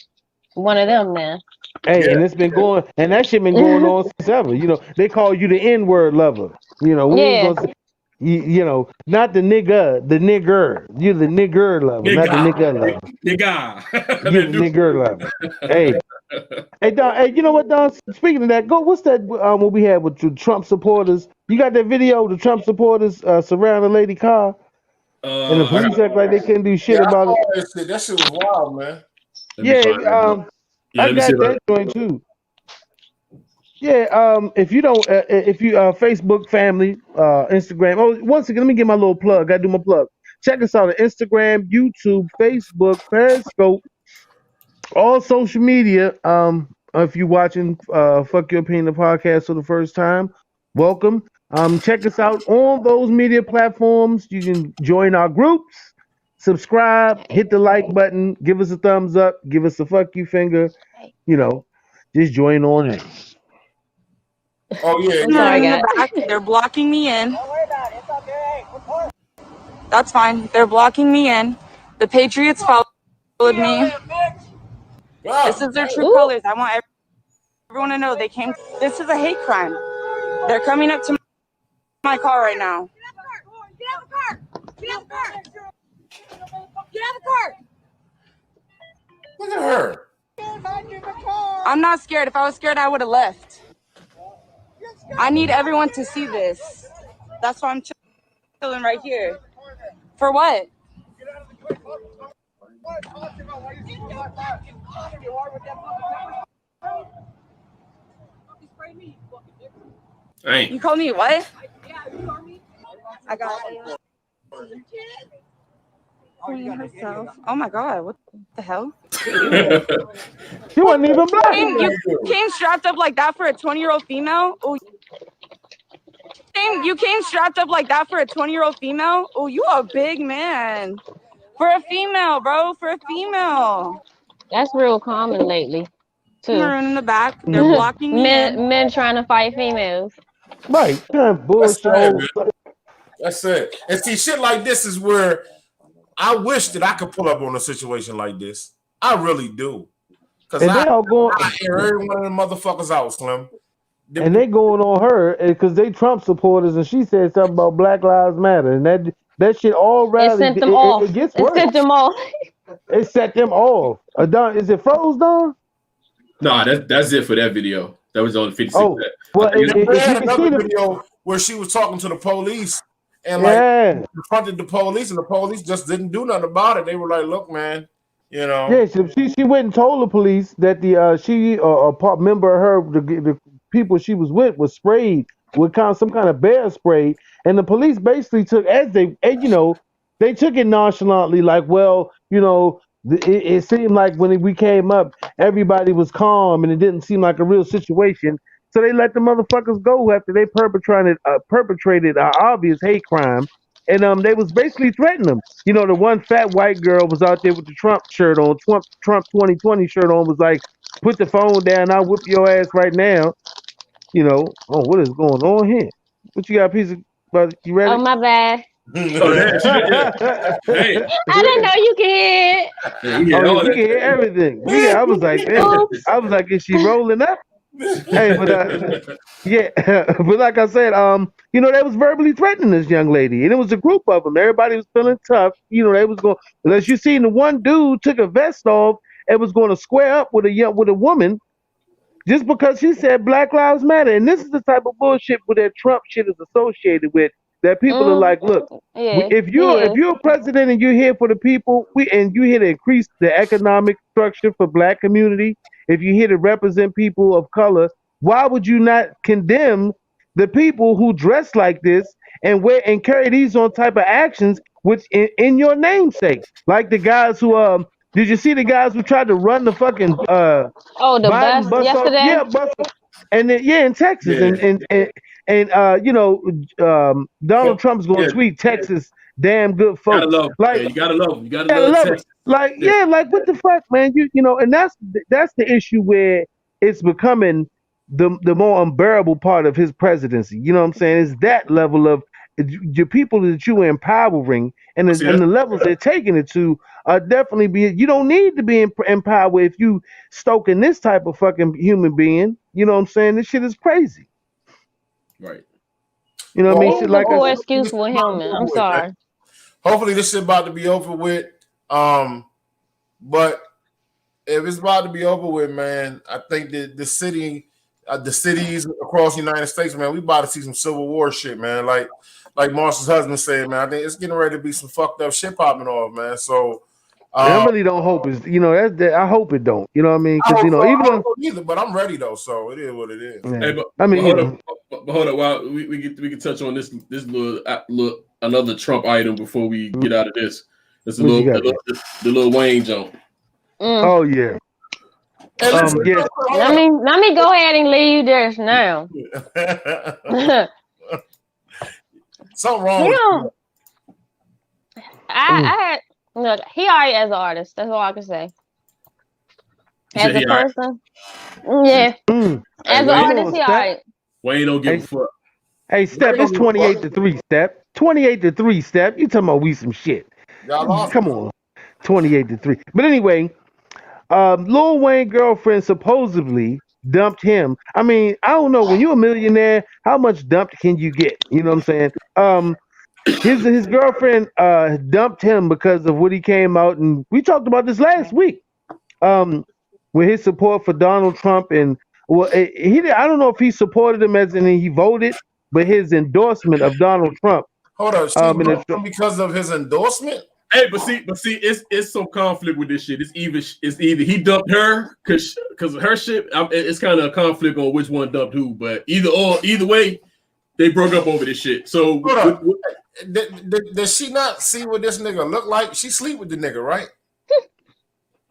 one of them now. Hey, Yeah, and it's been going, and that shit been going on since ever. They call you the N-word lover. We ain't Yeah. gonna say, not the nigga, the nigger. You're the nigger lover, not the Nigga. nigga lover. Nigga. You're the nigger lover. Hey, hey, Don. Hey, you know what, Don? Speaking of that, what's that? What we had with the Trump supporters? You got that video? The Trump supporters surrounding Lady Carr, and the I got, police act like they couldn't do yeah, shit I about saw it. that shit. That shit was wild, man. let me Yeah, find that. Yeah, I let me see got if I. that joint too. Yeah, if you don't, if you Facebook family, Instagram. Oh, once again, let me get my little plug. Gotta do my plug. Check us out on Instagram, YouTube, Facebook, Periscope, all social media. If you watching Fuck Your Opinion the podcast for the first time, welcome. Check us out on those media platforms. You can join our groups, subscribe, hit the like button, give us a thumbs up, give us a fuck you finger. Just join on in. Oh yeah, I'm yeah. sorry, In the guys. back, they're blocking me in. That's fine. They're blocking me in. The Patriots followed me. This God is their true damn. Ooh, colors. I want everyone to know they came. This is a hate crime. They're coming up to my car right now. Get out of the car! Get out of the car! Get out of the car! Look at her. I'm not scared. If I was scared, I would have left. I need everyone to see this. That's why I'm chilling right here. For what? Dang. You called me what? I got Queen herself. Oh my god, what the hell? She wasn't even black. You came strapped up like that for a 20-year-old female? Oh, you came strapped up like that for a 20-year-old female? Oh, you a big man. For a female, bro. For a female. that's real common lately, too. Maroon in the back. They're blocking me in. Men trying to fight females. Right, kind of That's bullshit. sad, man. That's it. And see, shit like this is where I wish that I could pull up on a situation like this. I really do. Because And they all going, I hear every one of them motherfuckers out, Slim. and they going on her because they Trump supporters, and she said something about Black Lives Matter, and that shit all It rallied. sent them It off. gets It worse. sent them off. It set them off. Don, is it froze, Don? Nah, that's it for that video. That was only 56. Oh, well, I think if They you had can see another the, video where she was talking to the police and like yeah, confronted the police, and the police just didn't do nothing about it. They were like, "Look, man, you know." yeah, she went and told the police that the she a part member of her people she was with was sprayed with some kind of bear spray, and the police basically took they took it nonchalantly, like, well, it seemed like when we came up, everybody was calm and it didn't seem like a real situation. So they let the motherfuckers go after they perpetrated an obvious hate crime, and they was basically threatening them. The one fat white girl was out there with the Trump shirt on, Trump 2020 shirt on, was like, "Put the phone down, I'll whip your ass right now." Oh, what is going on here? What you got, piece of? But you ready? Oh, my bad. Oh, that shit, yeah. Hey. I didn't know you could. You can hear everything. Yeah, I was like, is she rolling up? Hey, but yeah, but like I said, they was verbally threatening this young lady, and it was a group of them. Everybody was feeling tough. They was going. Unless you seen the one dude took a vest off and was going to square up with a woman. Just because she said Black Lives Matter. And this is the type of bullshit where that Trump shit is associated with. That people are like, look, if you're president and you're here for the people, and you're here to increase the economic structure for Black community, if you're here to represent people of color, why would you not condemn the people who dress like this and wear and carry these on type of actions which in your namesake? Like the guys who did you see the guys who tried to run the fucking the Biden bus yesterday? Off? Yeah, bus. And then, in Texas, and Donald Trump's going to tweet Texas, damn good folks. You gotta love them. You gotta love Texas. Like what the fuck, man? And that's the issue where it's becoming the more unbearable part of his presidency. You know what I'm saying? It's that level of the people that you are empowering and the levels they're taking it to are definitely you don't need to be in power if you stoking this type of fucking human being. You know what I'm saying? This shit is crazy. Right. You know what I mean? Shit like excuse for him, man. I'm sorry. Hopefully this shit about to be over with. But if it's about to be over with, man, I think that the cities across the United States, man, we about to see some Civil War shit, man. Like Marsha's husband said, man, I think it's getting ready to be some fucked up shit popping off, man. So I really don't hope it's I hope it don't. You know what I mean? Because either, but I'm ready though, so it is what it is. Yeah. Hey, but hold up, while we can touch on this little another Trump item before we get out of this. It's the Lil Wayne jump. Oh yeah. Let me go ahead and leave this now. Something wrong. Look, he already as an artist. That's all I can say. As a person, yeah. As an artist, he alright. Wayne don't give a fuck. Hey, Step, it's 28-3, Step. 28-3, Step. You talking about we some shit? Come on, 28-3. But anyway, Lil Wayne girlfriend supposedly dumped him. I mean, I don't know. When you're a millionaire, how much dumped can you get? You know what I'm saying? His girlfriend dumped him because of what he came out, and we talked about this last week. With his support for Donald Trump, and I don't know if he supported him as in he voted, but his endorsement of Donald Trump. Hold on, because of his endorsement. Hey, but see, it's some conflict with this shit. It's either he dumped her because her shit. It's kind of a conflict on which one dumped who. But either way, they broke up over this shit. So does she not see what this nigga look like? She sleep with the nigga, right?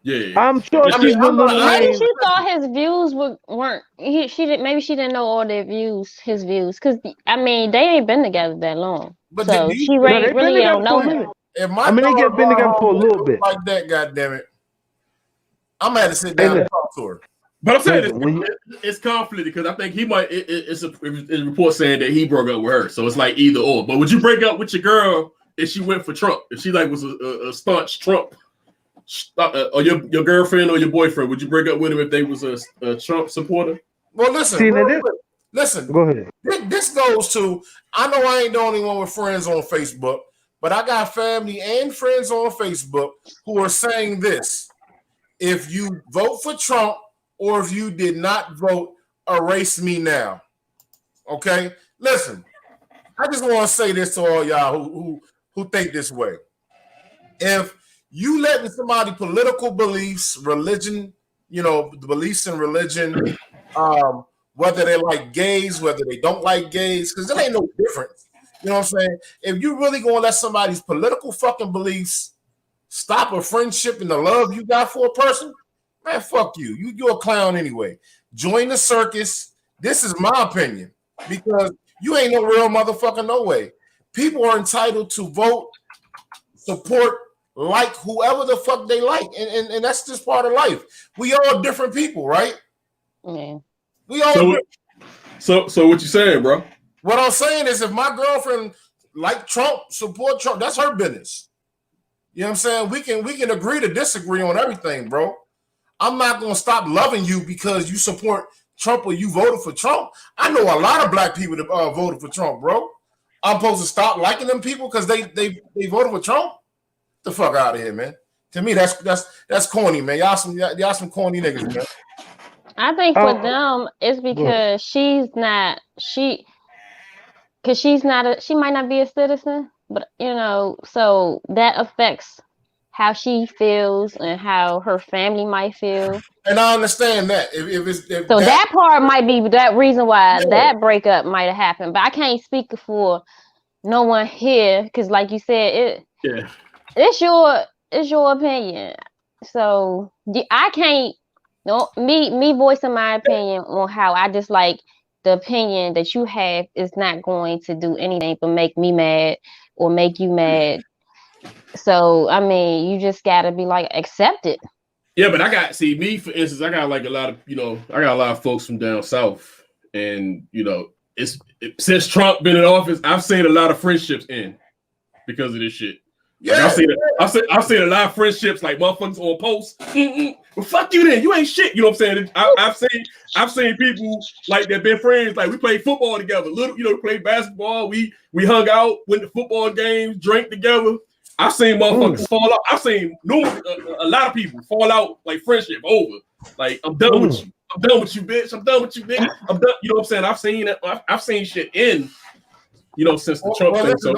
Yeah, I'm sure she's maybe she thought his views weren't. She didn't know all their views, his views, because I mean they ain't been together that long, but so she really don't know him. If they've been together for a little bit. Like that, goddammit. I'm gonna have to sit down and talk to her. But I'm saying it's conflicted because I think he might. It's a report saying that he broke up with her, so it's like either or. But would you break up with your girl if she went for Trump? If she was a staunch Trump, or your girlfriend or your boyfriend, would you break up with him if they was a Trump supporter? Well, listen. Listen. Go ahead. This goes to. I know I ain't the only one with friends on Facebook, but I got family and friends on Facebook who are saying this: if you vote for Trump, or if you did not vote, erase me now. Okay? Listen, I just want to say this to all y'all who think this way. If you letting somebody political beliefs, religion, the beliefs in religion, whether they like gays, whether they don't like gays, because it ain't no difference. You know what I'm saying? If you really gonna let somebody's political fucking beliefs stop a friendship and the love you got for a person, man, fuck you. You're a clown anyway. Join the circus. This is my opinion, because you ain't no real motherfucker no way. People are entitled to vote, support, like whoever the fuck they like, and that's just part of life. We all different people, right? Yeah. We all. So what you saying, bro? What I'm saying is, if my girlfriend like Trump, support Trump, that's her business. You know what I'm saying? We can agree to disagree on everything, bro. I'm not gonna stop loving you because you support Trump or you voted for Trump. I know a lot of black people that voted for Trump, bro. I'm supposed to stop liking them people because they voted for Trump? The fuck out of here, man. To me, that's corny, man. Y'all some corny niggas, man. I think for them, it's because she might not be a citizen, but so that affects how she feels and how her family might feel. And I understand that. That part might be that reason why that breakup might have happened. But I can't speak for no one here because, like you said, it's your opinion. So I can't. No, me voicing my opinion on how I dislike the opinion that you have is not going to do anything but make me mad or make you mad. So I mean, you just gotta be like, accept it. Yeah, but me for instance, I got like a lot of folks from down south, and since Trump been in office, I've seen a lot of friendships end because of this shit. Yeah, like I've seen a lot of friendships like motherfuckers on posts. Well, fuck you then. You ain't shit. You know what I'm saying? I've seen people like that been friends. Like we played football together. We played basketball. We hung out, went to football games, drank together. I've seen motherfuckers fall out. I've seen a lot of people fall out like friendship over. Like I'm done with you. I'm done with you, bitch. I'm done with you, bitch. I'm done. You know what I'm saying? I've seen shit end. Since the Trump thing. So,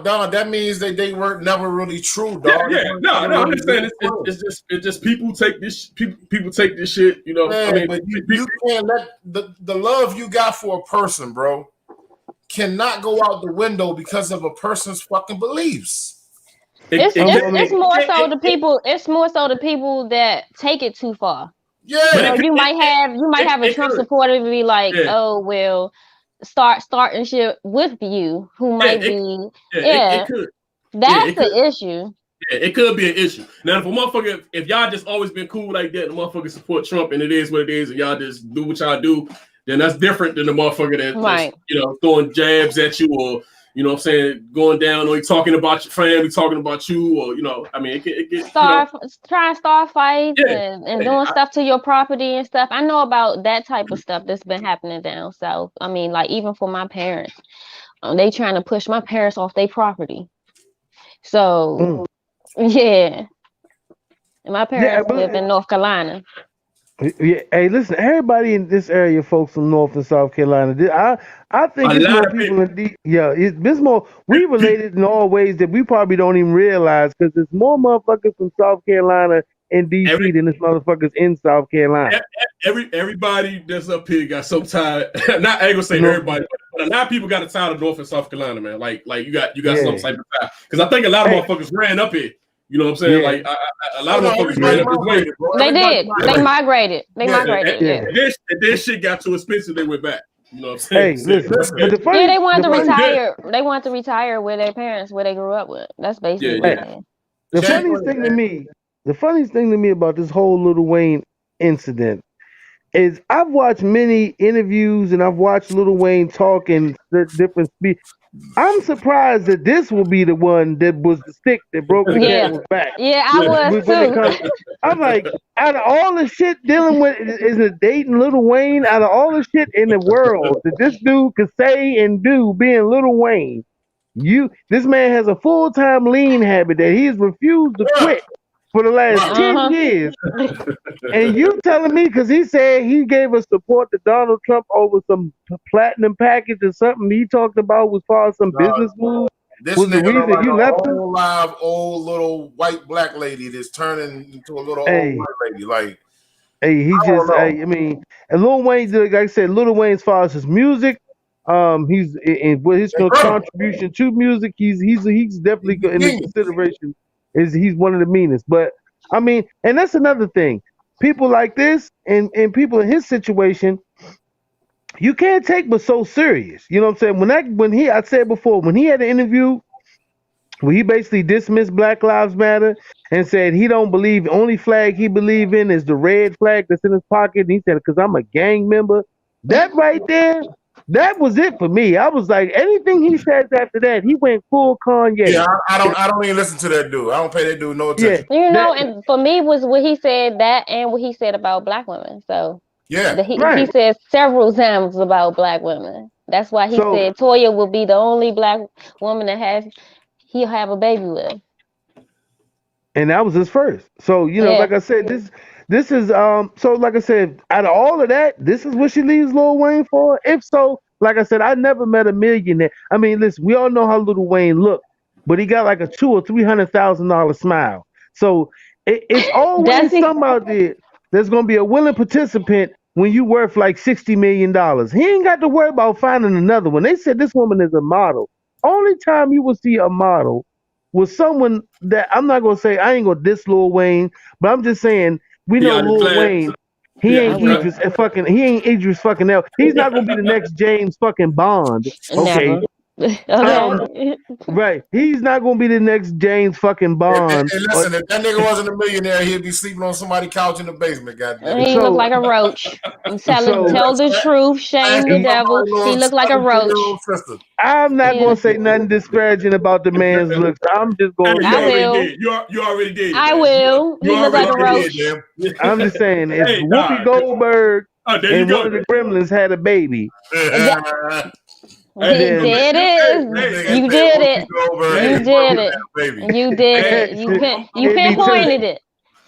Don, that means that they weren't never really true, dog. No, I'm just saying it's just people take this shit. Man, but you can't let the love you got for a person, bro, cannot go out the window because of a person's fucking beliefs. It's more so the people that take it too far. Yeah, you might have a Trump supporter be like, oh well. Starting shit with you who might be it could. That's the issue. Yeah, it could be an issue. Now if y'all just always been cool like that, the motherfucker support Trump and it is what it is, and y'all just do what y'all do, then that's different than the motherfucker that's throwing jabs at you or going down or talking about your family, talking about you, or it gets trying to start fights and doing stuff to your property and stuff. I know about that type of stuff that's been happening down south. I mean, like even for my parents, they trying to push my parents off their property. So and my parents live in North Carolina. Yeah, hey, listen, everybody in this area, folks from North and South Carolina, I think it's more people it's more, we related in all ways that we probably don't even realize, because there's more motherfuckers from South Carolina in DC than there's motherfuckers in South Carolina. Everybody that's up here got some tie. Not I ain't gonna say everybody, but a lot of people got a tie to North and South Carolina, man. Like you got some type of tie. Because I think a lot of motherfuckers ran up here. You know what I'm saying? Yeah. Like a lot of motherfuckers ran up this way. They did. They migrated. And this shit got too expensive. They went back. You know what I'm saying? Hey, listen. But they wanted to retire. They wanted to retire with their parents, where they grew up with. That's basically what it is. The funniest thing to me about this whole Lil Wayne incident is I've watched many interviews and I've watched Lil Wayne talk in different speech. I'm surprised that this will be the one that was the stick that broke the camel's back. Yeah, I was too. I'm like, out of all the shit dealing with is it dating Lil Wayne, out of all the shit in the world that this dude could say and do being Lil Wayne, this man has a full-time lean habit that he has refused to quit for the last 10 years. And you telling me, because he said he gave us support to Donald Trump over some platinum package or something he talked about was far as some business moves. This was the reason you left him? Live old little white black lady that's turning into a little old white lady. Like, Hey, he just, hey, I mean, and Lil Wayne, like I said, Lil Wayne, as far as his music, he's in with his contribution to music, he's definitely in the consideration. He's one of the meanest. But I mean, and that's another thing. People like this and people in his situation, you can't take but so serious. You know what I'm saying? I said before, when he had an interview where he basically dismissed Black Lives Matter and said he don't believe, only flag he believe in is the red flag that's in his pocket. And he said, because I'm a gang member. That right there, that was it for me. I was like, anything he says after that, he went full Kanye. Yeah, I don't even listen to that dude. I don't pay that dude no attention. You know, and for me was what he said that and what he said about black women. So yeah, he said several times about black women. That's why he said Toya will be the only black woman that he'll have a baby with. And that was his first. So, you know, like I said, this is so like I said, out of all of that, this is what she leaves Lil Wayne for. If so, like I said, I never met a millionaire. I mean, listen, we all know how Lil Wayne looked, but he got like a $200,000 or $300,000 smile. So it's always something out there that's gonna be a willing participant when you worth like $60 million. He ain't got to worry about finding another one. They said this woman is a model. Only time you will see a model was someone that I'm not gonna say, I ain't gonna diss Lil Wayne, but I'm just saying we know Lil Wayne. He ain't Idris fucking L. He's not gonna be the next James fucking Bond. Okay. Right. He's not gonna be the next James fucking Bond. Hey, listen, if that nigga wasn't a millionaire, he'd be sleeping on somebody's couch in the basement. Goddamn. He looked like a roach. Tell the truth, shame the devil. He looked like a roach. I'm not gonna say nothing disparaging about the man's looks. I'm just going. You already did. I will. He looked like a roach. I'm just saying, if Whoopi Goldberg and one of the Gremlins had a baby. You did it. You did it. You did it. You pinpointed it.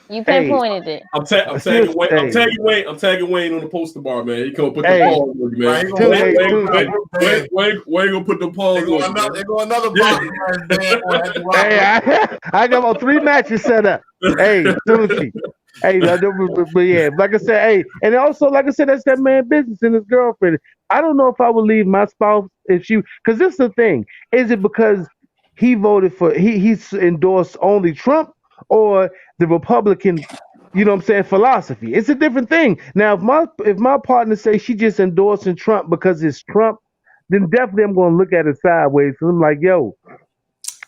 You pinpointed it. I'm tagging Wayne on the poster bar, man. He gonna put the pause on you, man. Wayne gonna put the pause on you. They go another box. Hey, I got about 3 matches set up. Hey, Tucci. Hey, but yeah, like I said, hey, and also, like I said, that's that man business and his girlfriend. I don't know if I would leave my spouse if she, because this is the thing. Is it because he voted for, he's endorsed only Trump or the Republican, you know what I'm saying, philosophy? It's a different thing. Now, if my partner says she just endorsing Trump because it's Trump, then definitely I'm going to look at it sideways. So I'm like, yo,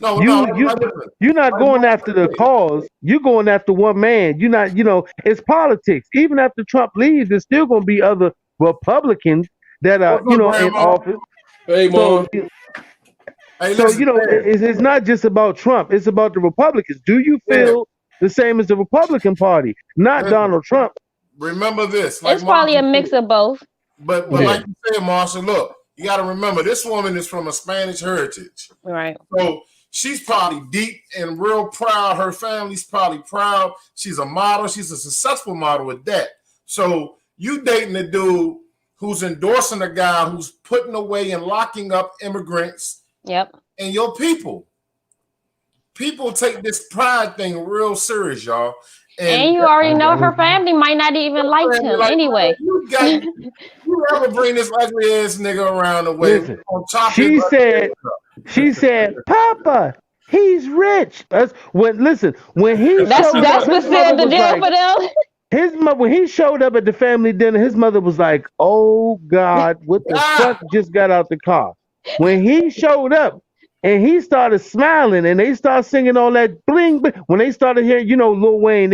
you're not going after the cause. You're going after one man. You're not, you know, it's politics. Even after Trump leaves, there's still going to be other Republicans that are, you know, in office. Hey, Mom. So, you know, it's not just about Trump. It's about the Republicans. Do you feel the same as the Republican Party? Not Donald Trump. Remember this. It's probably a mix of both. But like you said, Marsha, look, you got to remember, this woman is from a Spanish heritage. Right. So she's probably deep and real proud. Her family's probably proud. She's a model. She's a successful model at that. So you dating a dude who's endorsing a guy who's putting away and locking up immigrants. Yep. And your people. People take this pride thing real serious, y'all. And you already know her family might not even like him anyway. You ever bring this ugly ass nigga around the way? Listen, she said, Papa, he's rich. That's when he that's what said the deal for them. His mother, when he showed up at the family dinner, his mother was like, "Oh God, what the fuck just got out the car?" When he showed up and he started smiling and they started singing all that bling bling. When they started hearing, you know, Lil Wayne,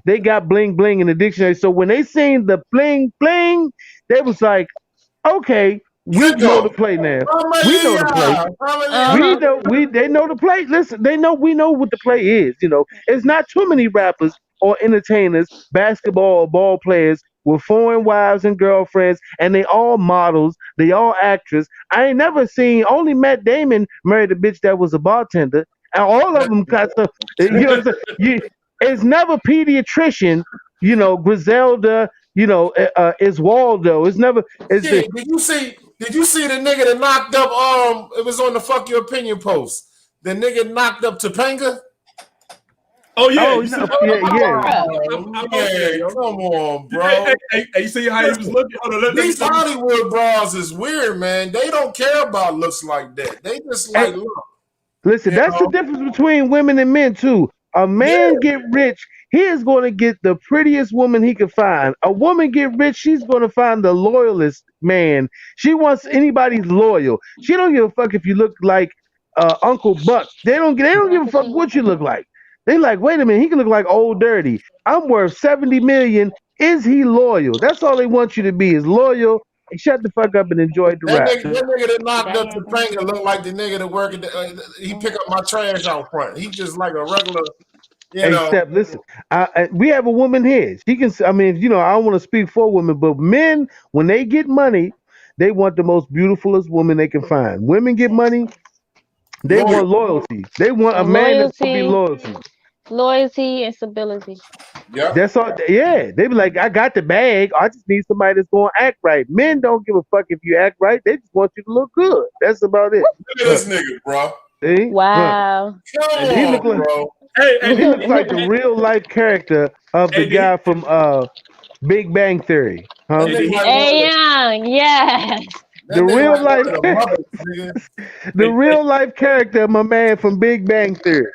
they got bling bling in the dictionary. So when they sing the bling bling, they was like, "Okay, we know the play now. We know the play. They know the play. Listen, we know what the play is. You know, it's not too many rappers or entertainers, basketball or ball players with foreign wives and girlfriends, and they all models, they all actors. I ain't never seen, only Matt Damon married a bitch that was a bartender, and all of them got stuff. You know what I'm saying? It's never pediatrician, you know, Griselda, you know, is Waldo. It's never. Did you see the nigga that knocked up? It was on the Fuck Your Opinion post. The nigga knocked up Topanga. Oh yeah, Oh, you see, no, yeah. Yeah, come on, bro. Hey, you see how he was looking? Hold on, let me These Hollywood bras is weird, man. They don't care about looks like that. They just like Hey, look. listen, You that's the know? difference between women and men too. A man get rich, he is going to get the prettiest woman he can find. A woman get rich, she's going to find the loyalist man. She wants anybody's loyal. She don't give a fuck if you look like Uncle Buck. They don't give a fuck what you look like. They like, wait a minute, he can look like Old Dirty. I'm worth 70 million. Is he loyal? That's all they want you to be, is loyal. And shut the fuck up and enjoy the rap. That nigga that knocked up Topanga look like the nigga that work at he pick up my trash out front. He just like a regular, Hey, Steph, listen. We have a woman here. She can. I mean, I don't want to speak for women, but men, when they get money, they want the most beautifulest woman they can find. Women get money, they want loyalty. They want a man that's gonna be loyalty and stability. Yeah, that's all. Yeah, they be like, I got the bag. I just need somebody that's gonna act right. Men don't give a fuck if you act right. They just want you to look good. That's about it. Look at this nigga, bro. See? Wow. He look like, bro. he looks like the real life character of the guy from Big Bang Theory. Huh? Hey, young, yeah. The real life, the real life character of my man from Big Bang Theory.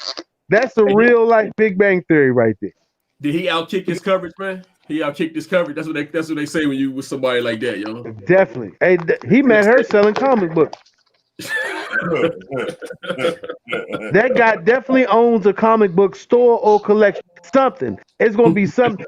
That's the real life Big Bang Theory right there. Did he outkick his coverage, man? He outkicked his coverage. That's what they say when you with somebody like that, yo. Definitely. Hey, he met her selling comic books. That guy definitely owns a comic book store or collection. Something. It's gonna be something.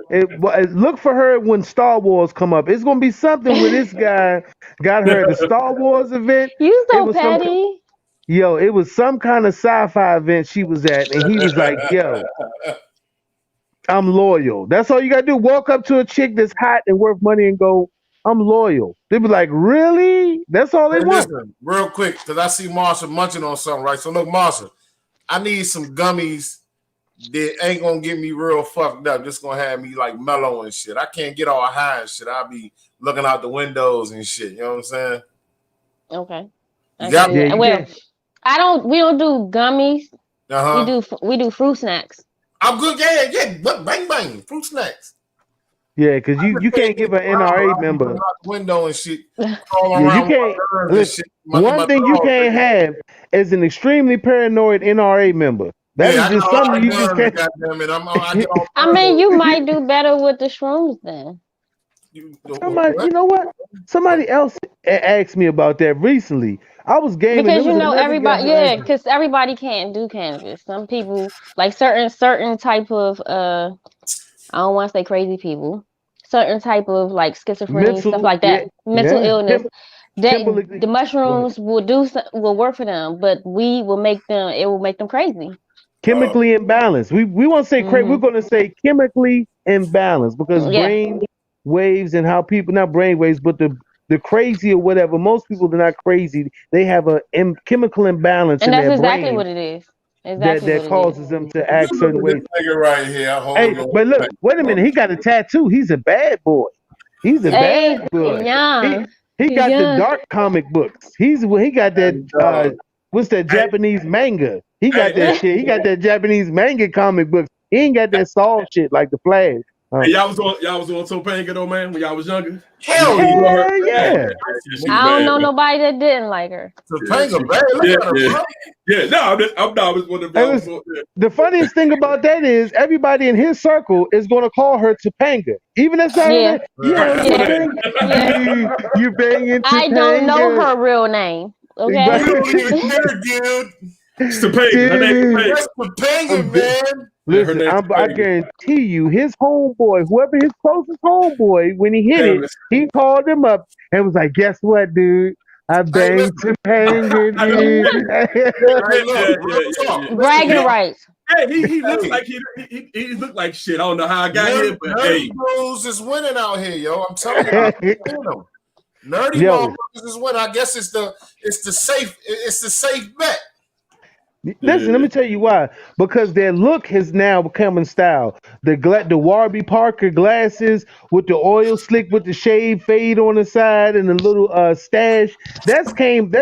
Look for her when Star Wars come up. It's gonna be something where this guy got her at the Star Wars event. You so petty. It was some kind of sci-fi event she was at, and he was like, "Yo, I'm loyal." That's all you gotta do. Walk up to a chick that's hot and worth money and go, "I'm loyal." They be like, "Really?" That's all they want. Listen, real quick, because I see Marsha munching on something, right? So look, Marsha, I need some gummies that ain't gonna get me real fucked up. Just gonna have me like mellow and shit. I can't get all high and shit. I'll be looking out the windows and shit. You know what I'm saying? Okay. We don't do gummies. We do fruit snacks. I'm good. Yeah. Bang bang, fruit snacks. Yeah, because you can't give an NRA member window and shit. You can't. Listen, one thing you can't have is an extremely paranoid NRA member. That is just something you just can't. I mean, you might do better with the shrooms then. Somebody, you know what? Somebody else asked me about that recently. I was gaming because everybody. Yeah, because everybody can't do cannabis. Some people like certain type of I don't want to say crazy people. Certain type of like schizophrenia, stuff like that, mental illness. The mushrooms will work for them, but it will make them crazy. Chemically imbalanced. We won't say crazy. We're going to say chemically imbalanced because brain waves and how people, not brain waves, but the crazy or whatever. Most people are not crazy. They have a chemical imbalance in their brain. And that's exactly what it is. That causes them to act certain ways. Right here. Hey, but look, wait a minute. He got a tattoo. He's a bad boy. He's a bad boy. Yeah. He got the dark comic books. He got that what's that Japanese manga? He got that shit. He got that Japanese manga comic books. He ain't got that soft shit like the Flash. Hey, y'all was on Topanga though, man, when y'all was younger? Hell yeah. I don't know nobody that didn't like her. Topanga, bad. Yeah, no, I'm not. Was one of the funniest thing about that is everybody in his circle is going to call her Topanga, even if not. You banging Topanga. I don't know her real name. Okay. It's Topanga. That's Topanga, man. Listen, I guarantee you, his homeboy, whoever his closest homeboy, when he hit it, he called him up and was like, "Guess what, dude? I banged Topanga, dude." Bragging rights. Hey, he looks like he looked like shit. I don't know how I got here, but hey, Blues is winning out here, yo. I'm telling you, nerdy motherfuckers is winning. I guess it's the safe bet. Listen, let me tell you why. Because their look has now become in style. The Warby Parker glasses with the oil slick with the shade fade on the side and the little stash. That's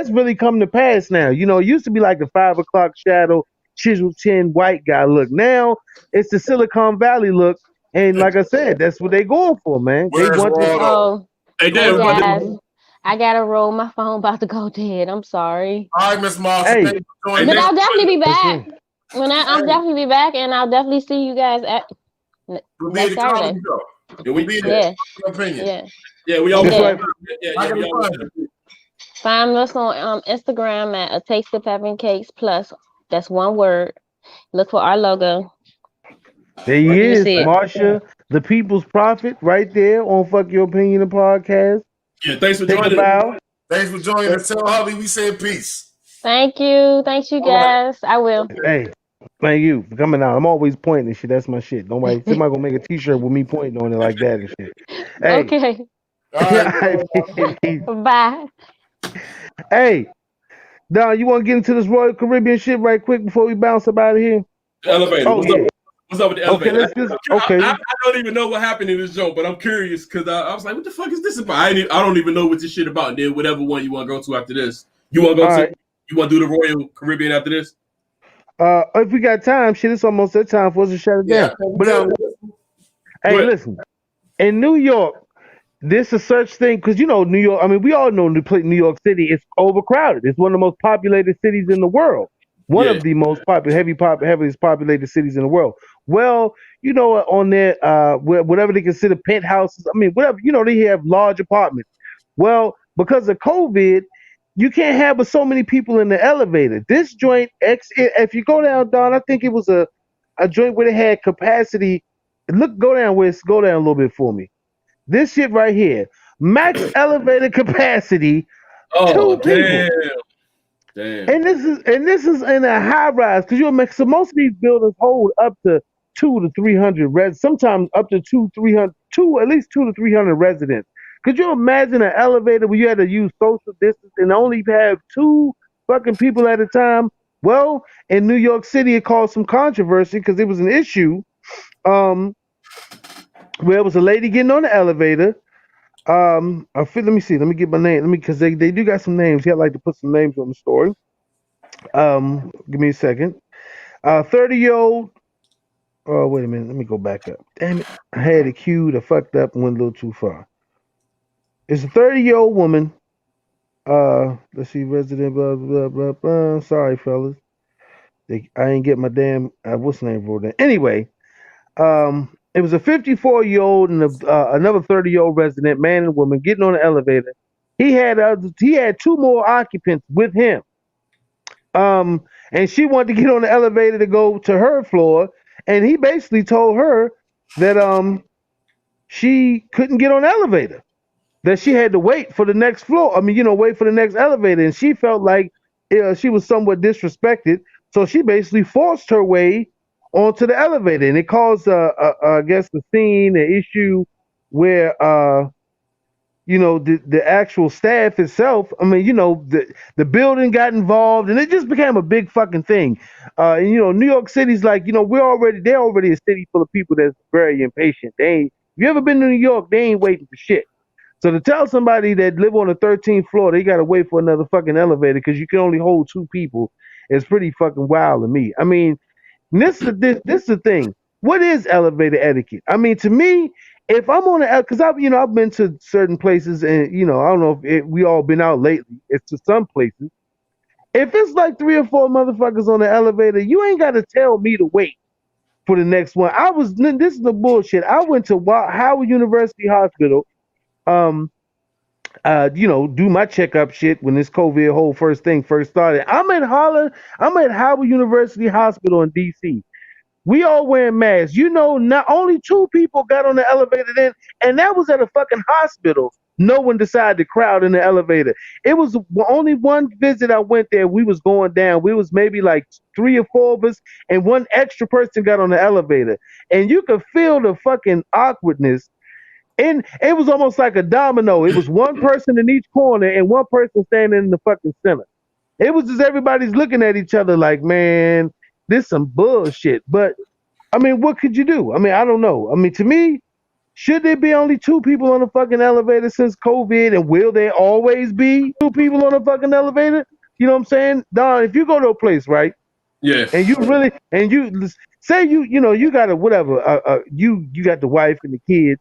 really come to pass now. It used to be like the 5 o'clock shadow. chisel chin white guy look. Now it's the Silicon Valley look, and like I said, that's what they going for, man. They Where's want Waldo? Oh, Hey, hey Dan, guys, I gotta roll. My phone about to go dead. I'm sorry. All right, Miss Marsha. Hey. Thank you for joining But us. I'll definitely be back. Hey. I'll definitely be back, and I'll definitely see you guys at We'll be next at the Saturday. comedy show. Yeah, We'll be we, there. Yeah, Your opinion. yeah. yeah, we always Yeah. yeah, we always Find us on Instagram at A Taste of Heaven Cakes Plus. That's one word. Look for our logo. There he You is, see it. Marsha, the People's Prophet, right there on Fuck Your Opinion, the podcast. Yeah, thanks for Take a joining. bow. Thanks for joining us. Tell Holly we said peace. Thank you. Thanks, you guys. I will. Hey, thank you for coming out. I'm always pointing and shit. That's my shit. Somebody gonna make a T-shirt with me pointing on it like that and shit. Hey. Okay. All right. Bye. Hey, Don, you want to get into this Royal Caribbean shit right quick before we bounce up out of here? The elevator. Oh, yeah. What's up with the Okay, elevator? let's just, okay. I don't even know what happened in this joke, but I'm curious because I was like, what the fuck is this about? I don't even know what this shit about. And then whatever one you want to go to after this. You want to go All to? right. You want to do the Royal Caribbean after this? If we got time, shit, it's almost that time for us to shut it down. But hey, listen, in New York, there's a such thing because you know New York. I mean, we all know New York City is overcrowded. It's one of the most populated cities in the world. One of the most heaviest populated cities in the world. Well, you know, on there, whatever they consider penthouses. I mean, whatever, you know, they have large apartments. Well, because of COVID, you can't have but so many people in the elevator. This joint, if you go down, Don, I think it was a joint where they had capacity. Go down a little bit for me. This shit right here, max elevator capacity. Oh, 2 people. Damn. And this is in a high rise because so most of these buildings hold up to 200 to 300 sometimes up to 200 at least 200 to 300 residents. Could you imagine an elevator where you had to use social distance and only have 2 fucking people at a time? Well, in New York City, it caused some controversy because it was an issue where it was a lady getting on the elevator. Let me see. Let me get my name. Because they do got some names. Yeah, I like to put some names on the story. Give me a second. 30-year-old. Oh, wait a minute. Let me go back up. Damn it. I had it queued. I fucked up and went a little too far. It's a 30-year-old woman. Let's see. Resident, blah, blah, blah, blah. Sorry, fellas. I ain't get my damn, what's the name for that? Anyway, it was a 54-year-old and another 30-year-old resident, man and woman, getting on the elevator. He had 2 more occupants with him. And she wanted to get on the elevator to go to her floor, and he basically told her that she couldn't get on the elevator, that she had to wait for the next floor. I mean, you know, wait for the next elevator, and she felt like she was somewhat disrespected, so she basically forced her way onto the elevator, and it caused I guess the scene, the issue where you know the actual staff itself. I mean, you know, the building got involved, and it just became a big fucking thing. And you know, New York City's like, you know, they're already a city full of people that's very impatient. If you ever been to New York, they ain't waiting for shit. So to tell somebody that live on the 13th floor they gotta wait for another fucking elevator because you can only hold 2 people is pretty fucking wild to me. I mean, this is the thing. What is elevator etiquette? I mean, to me, if I'm on because I've been to certain places, and you know, I don't know if we all been out lately. It's to some places. If it's like 3 or 4 motherfuckers on the elevator, you ain't got to tell me to wait for the next one. This is the bullshit. I went to Howard University Hospital, you know, do my checkup shit when this COVID whole first started. I'm at Howard University Hospital in DC. We all wearing masks. You know, not only 2 people got on the elevator then, and that was at a fucking hospital. No one decided to crowd in the elevator. It was only one visit I went there. We was going down. We was maybe like 3 or 4 of us, and 1 extra person got on the elevator. And you could feel the fucking awkwardness. And it was almost like a domino. It was 1 person in each corner and 1 person standing in the fucking center. It was just everybody's looking at each other like, man, this some bullshit. But I mean, what could you do? I mean, I don't know. I mean, to me, should there be only 2 people on the fucking elevator since COVID? And will there always be 2 people on the fucking elevator? You know what I'm saying? Don, if you go to a place, right? Yeah. And you really, and you say you got a whatever, you got the wife and the kids,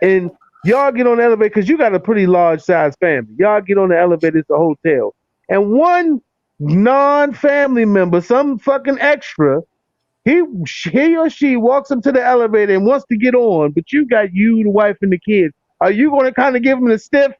and y'all get on the elevator because you got a pretty large size family. Y'all get on the elevator, it's a hotel, and one non-family member, some fucking extra, he or she walks up to the elevator and wants to get on, but you got the wife, and the kids. Are you going to kind of give him a stiff?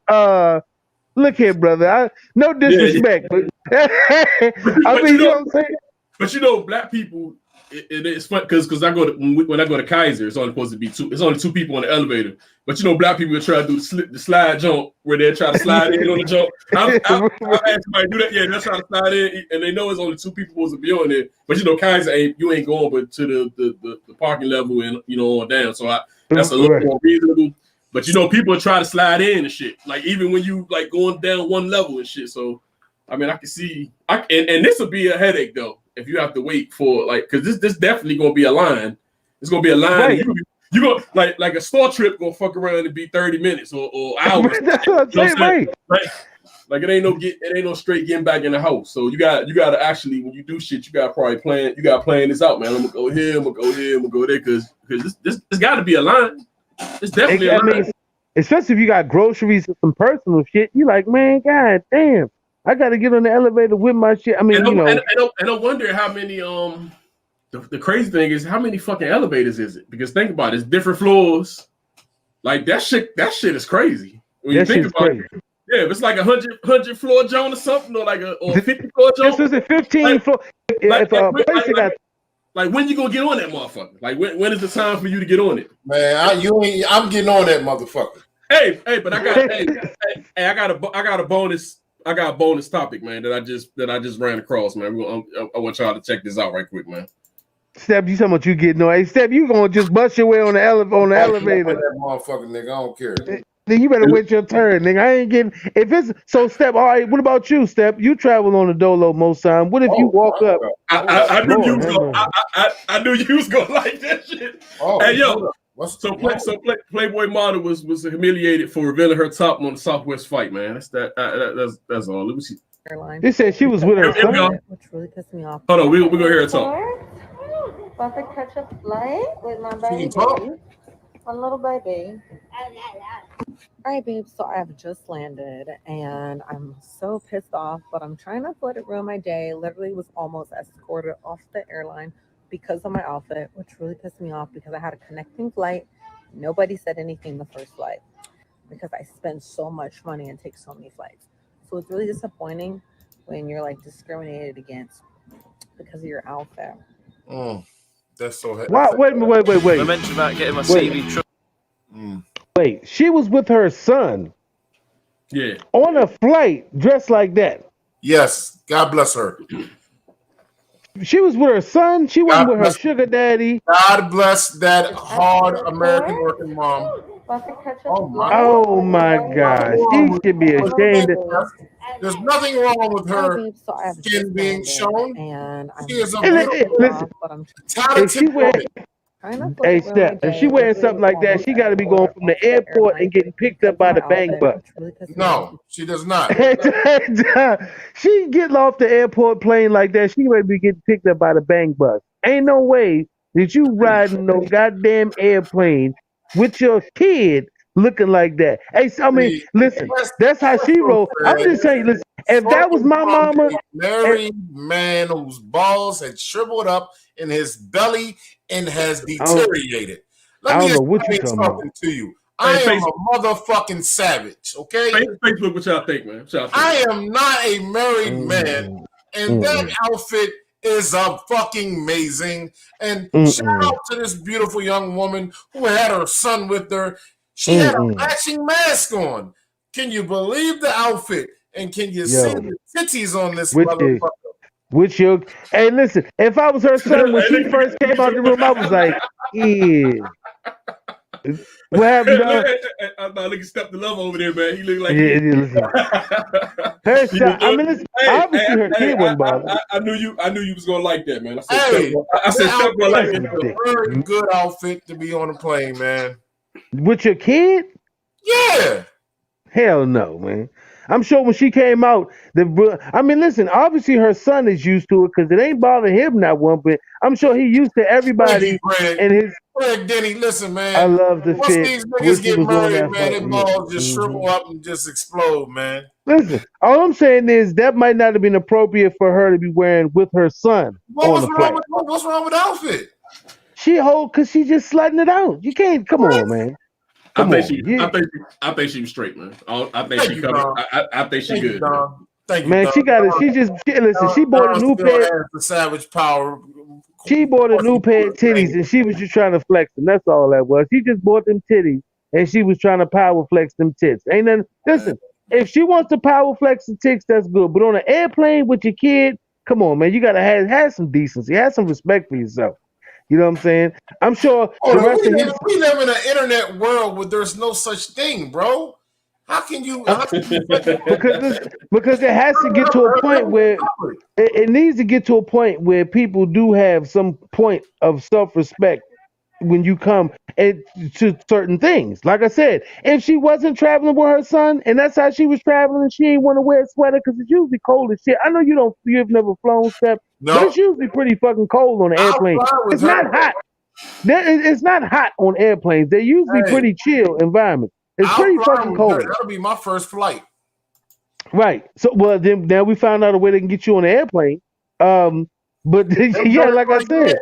Look here, brother. No disrespect, but I mean, you know what I'm saying. But black people, it's fun because I go to when I go to Kaiser, it's only supposed to be two. It's only two people on the elevator. But black people try to do the slide jump where they try to slide in on the jump. I've had somebody do that. Yeah, they're trying to slide in, and they know it's only two people supposed to be on there. But Kaiser ain't going but to the parking level and on down. So that's a little more reasonable. But people try to slide in and shit. Like even when you like going down one level and shit. So I mean, I can see. And this will be a headache though if you have to wait for because this definitely gonna be a line. It's gonna be a line. Right. You go like a store trip gonna fuck around and be 30 minutes or hours. That's what I'm saying, right? Like it ain't no straight getting back in the house. So you gotta actually when you do shit, you gotta probably plan. You gotta plan this out, man. I'm gonna go here. I'm gonna go here. I'm gonna go there because this got to be a line. It's definitely a line. I mean, especially if you got groceries and some personal shit. You like, man, god damn, I got to get on the elevator with my shit. I mean, and I wonder how many the crazy thing is how many fucking elevators is it? Because think about it, it's different floors. Like that shit is crazy. When you think about it. Yeah, if it's like 100 floor joint or something, or like a 50 floor joint. This is a 15 floor. Like when you gonna get on that motherfucker? Like when is the time for you to get on it? Man, I'm getting on that motherfucker. Hey, but I got a bonus. I got a bonus topic, man, that I just ran across, man. I want y'all to check this out right quick, man. Step, you talking about you getting on? Hey, Step, you gonna just bust your way on the elevator? That motherfucker, nigga, I don't care. Then you better wait your turn, nigga. I ain't getting. If it's so, Step. All right. What about you, Step? You travel on the Dolo most time. What if you walk up? I knew you was gonna. I knew you was gonna like that shit. Hey, yo. Playboy model was humiliated for revealing her top on the Southwest fight, man. That's all. Let me see. They said she was with her son. Which really pissed me off. Hold on, we're gonna hear her talk. Perfect ketchup flight with my baby. My little baby. All right, babe. So I have just landed and I'm so pissed off, but I'm trying not to let it ruin my day. Literally was almost escorted off the airline because of my outfit, which really pissed me off because I had a connecting flight. Nobody said anything the first flight because I spend so much money and take so many flights. So it's really disappointing when you're like discriminated against because of your outfit. That's so heavy. Wait. I mentioned about getting my CV truck. Wait, she was with her son. Yeah. On a flight dressed like that. Yes. God bless her. She was with her son. She wasn't with her sugar daddy. God bless that hard American working mom. Oh my God. She should be ashamed. There's nothing wrong with her skin being shown. She is a beautiful, talented woman. Hey, Steph, if she wearing something like that, she got to be going from the airport and getting picked up by the bang bus. No, she does not. She getting off the airport plane like that, she might be getting picked up by the bang bus. Ain't no way that you riding no goddamn airplane with your kid looking like that. Hey, I mean, listen, that's how she rolled. I'm just saying, listen, if that was my mama, married man whose balls had shriveled up in his belly and has deteriorated. Let me explain something to you. I am a motherfucking savage, okay? Facebook, what y'all think, man? I am not a married man, and that outfit is fucking amazing. And shout out to this beautiful young woman who had her son with her. She had a matching mask on. Can you believe the outfit? And can you see the titties on this motherfucker? Hey, listen, if I was her son when she first came out the room, I was like, yeah. What happened, dog? I'm not looking Step the Love over there, man. He look like her son. I mean, listen, obviously her kid wasn't bothered. I knew you was gonna like that, man. I said Step gonna like it. A very good outfit to be on a plane, man. With your kid? Yeah. Hell no, man. I'm sure when she came out, I mean, listen, obviously her son is used to it because it ain't bothering him not one bit. I'm sure he used to everybody and his. Greg Denny, listen, I man. love the Once fit. these I wish niggas he get was on married, that man, fucking. them balls just shrivel up and just explode, man. Listen, all I'm saying is that might not have been appropriate for her to be wearing with her son on the flight. What's wrong with the outfit? She because she just slutting it out. You can't. Come on, man. I think she was straight, man. I think she covered. I think she good. Thank you, man. Don. She got it. Listen. She bought a new pair. The Savage Power. She bought a new pair of titties, and she was just trying to flex them. That's all that was. She just bought them titties, and she was trying to power flex them tits. Ain't nothing. Listen, if she wants to power flex the tits, that's good. But on an airplane with your kid, come on, man. You gotta have some decency, have some respect for yourself. You know what I'm saying? I'm sure we live in an internet world where there's no such thing, bro. How can you? Because it has to get to a point where it needs to get to a point where people do have some point of self-respect when you come to certain things. Like I said, if she wasn't traveling with her son and that's how she was traveling, and she ain't want to wear a sweater because it's usually cold as shit. I know you've never flown, Steph, but it's usually pretty fucking cold on the airplane. It's not hot. It's not hot on airplanes. They're usually pretty chill environment. It's pretty fucking cold. That'll be my first flight. Right. So then now we found out a way they can get you on the airplane. But yeah, like I said,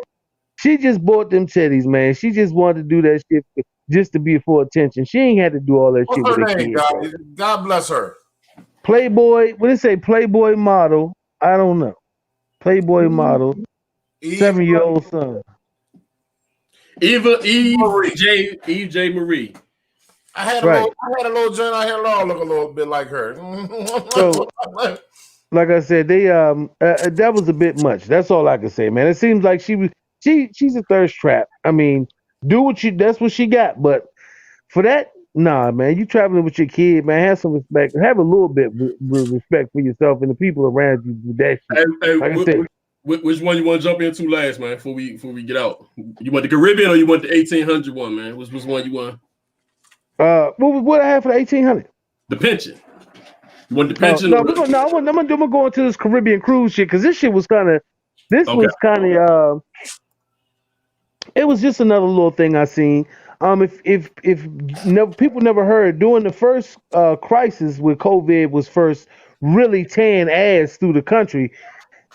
she just bought them titties, man. She just wanted to do that shit just to be for attention. She ain't had to do all that shit with her name, kids. God bless her. Playboy. What did it say? Playboy model. I don't know. Playboy model. 7-year-old son. Eve J. Marie. I had a little joint out here long look a little bit like her. So, like I said, they that was a bit much. That's all I can say, man. It seems like she's a thirst trap. I mean, that's what she got. But for that, nah, man. You traveling with your kid, man. Have some respect. Have a little bit of respect for yourself and the people around you. With that shit. Hey, like I said, which one you want to jump into last, man? Before we get out, you want the Caribbean or you want the 1800 one, man? Which one you want? What I have for the 1800? The pension. You want the pension? I'm gonna go into this Caribbean cruise shit because this shit was kind of. It was just another little thing I seen. If people never heard, during the first crisis where COVID was first really tearing ass through the country,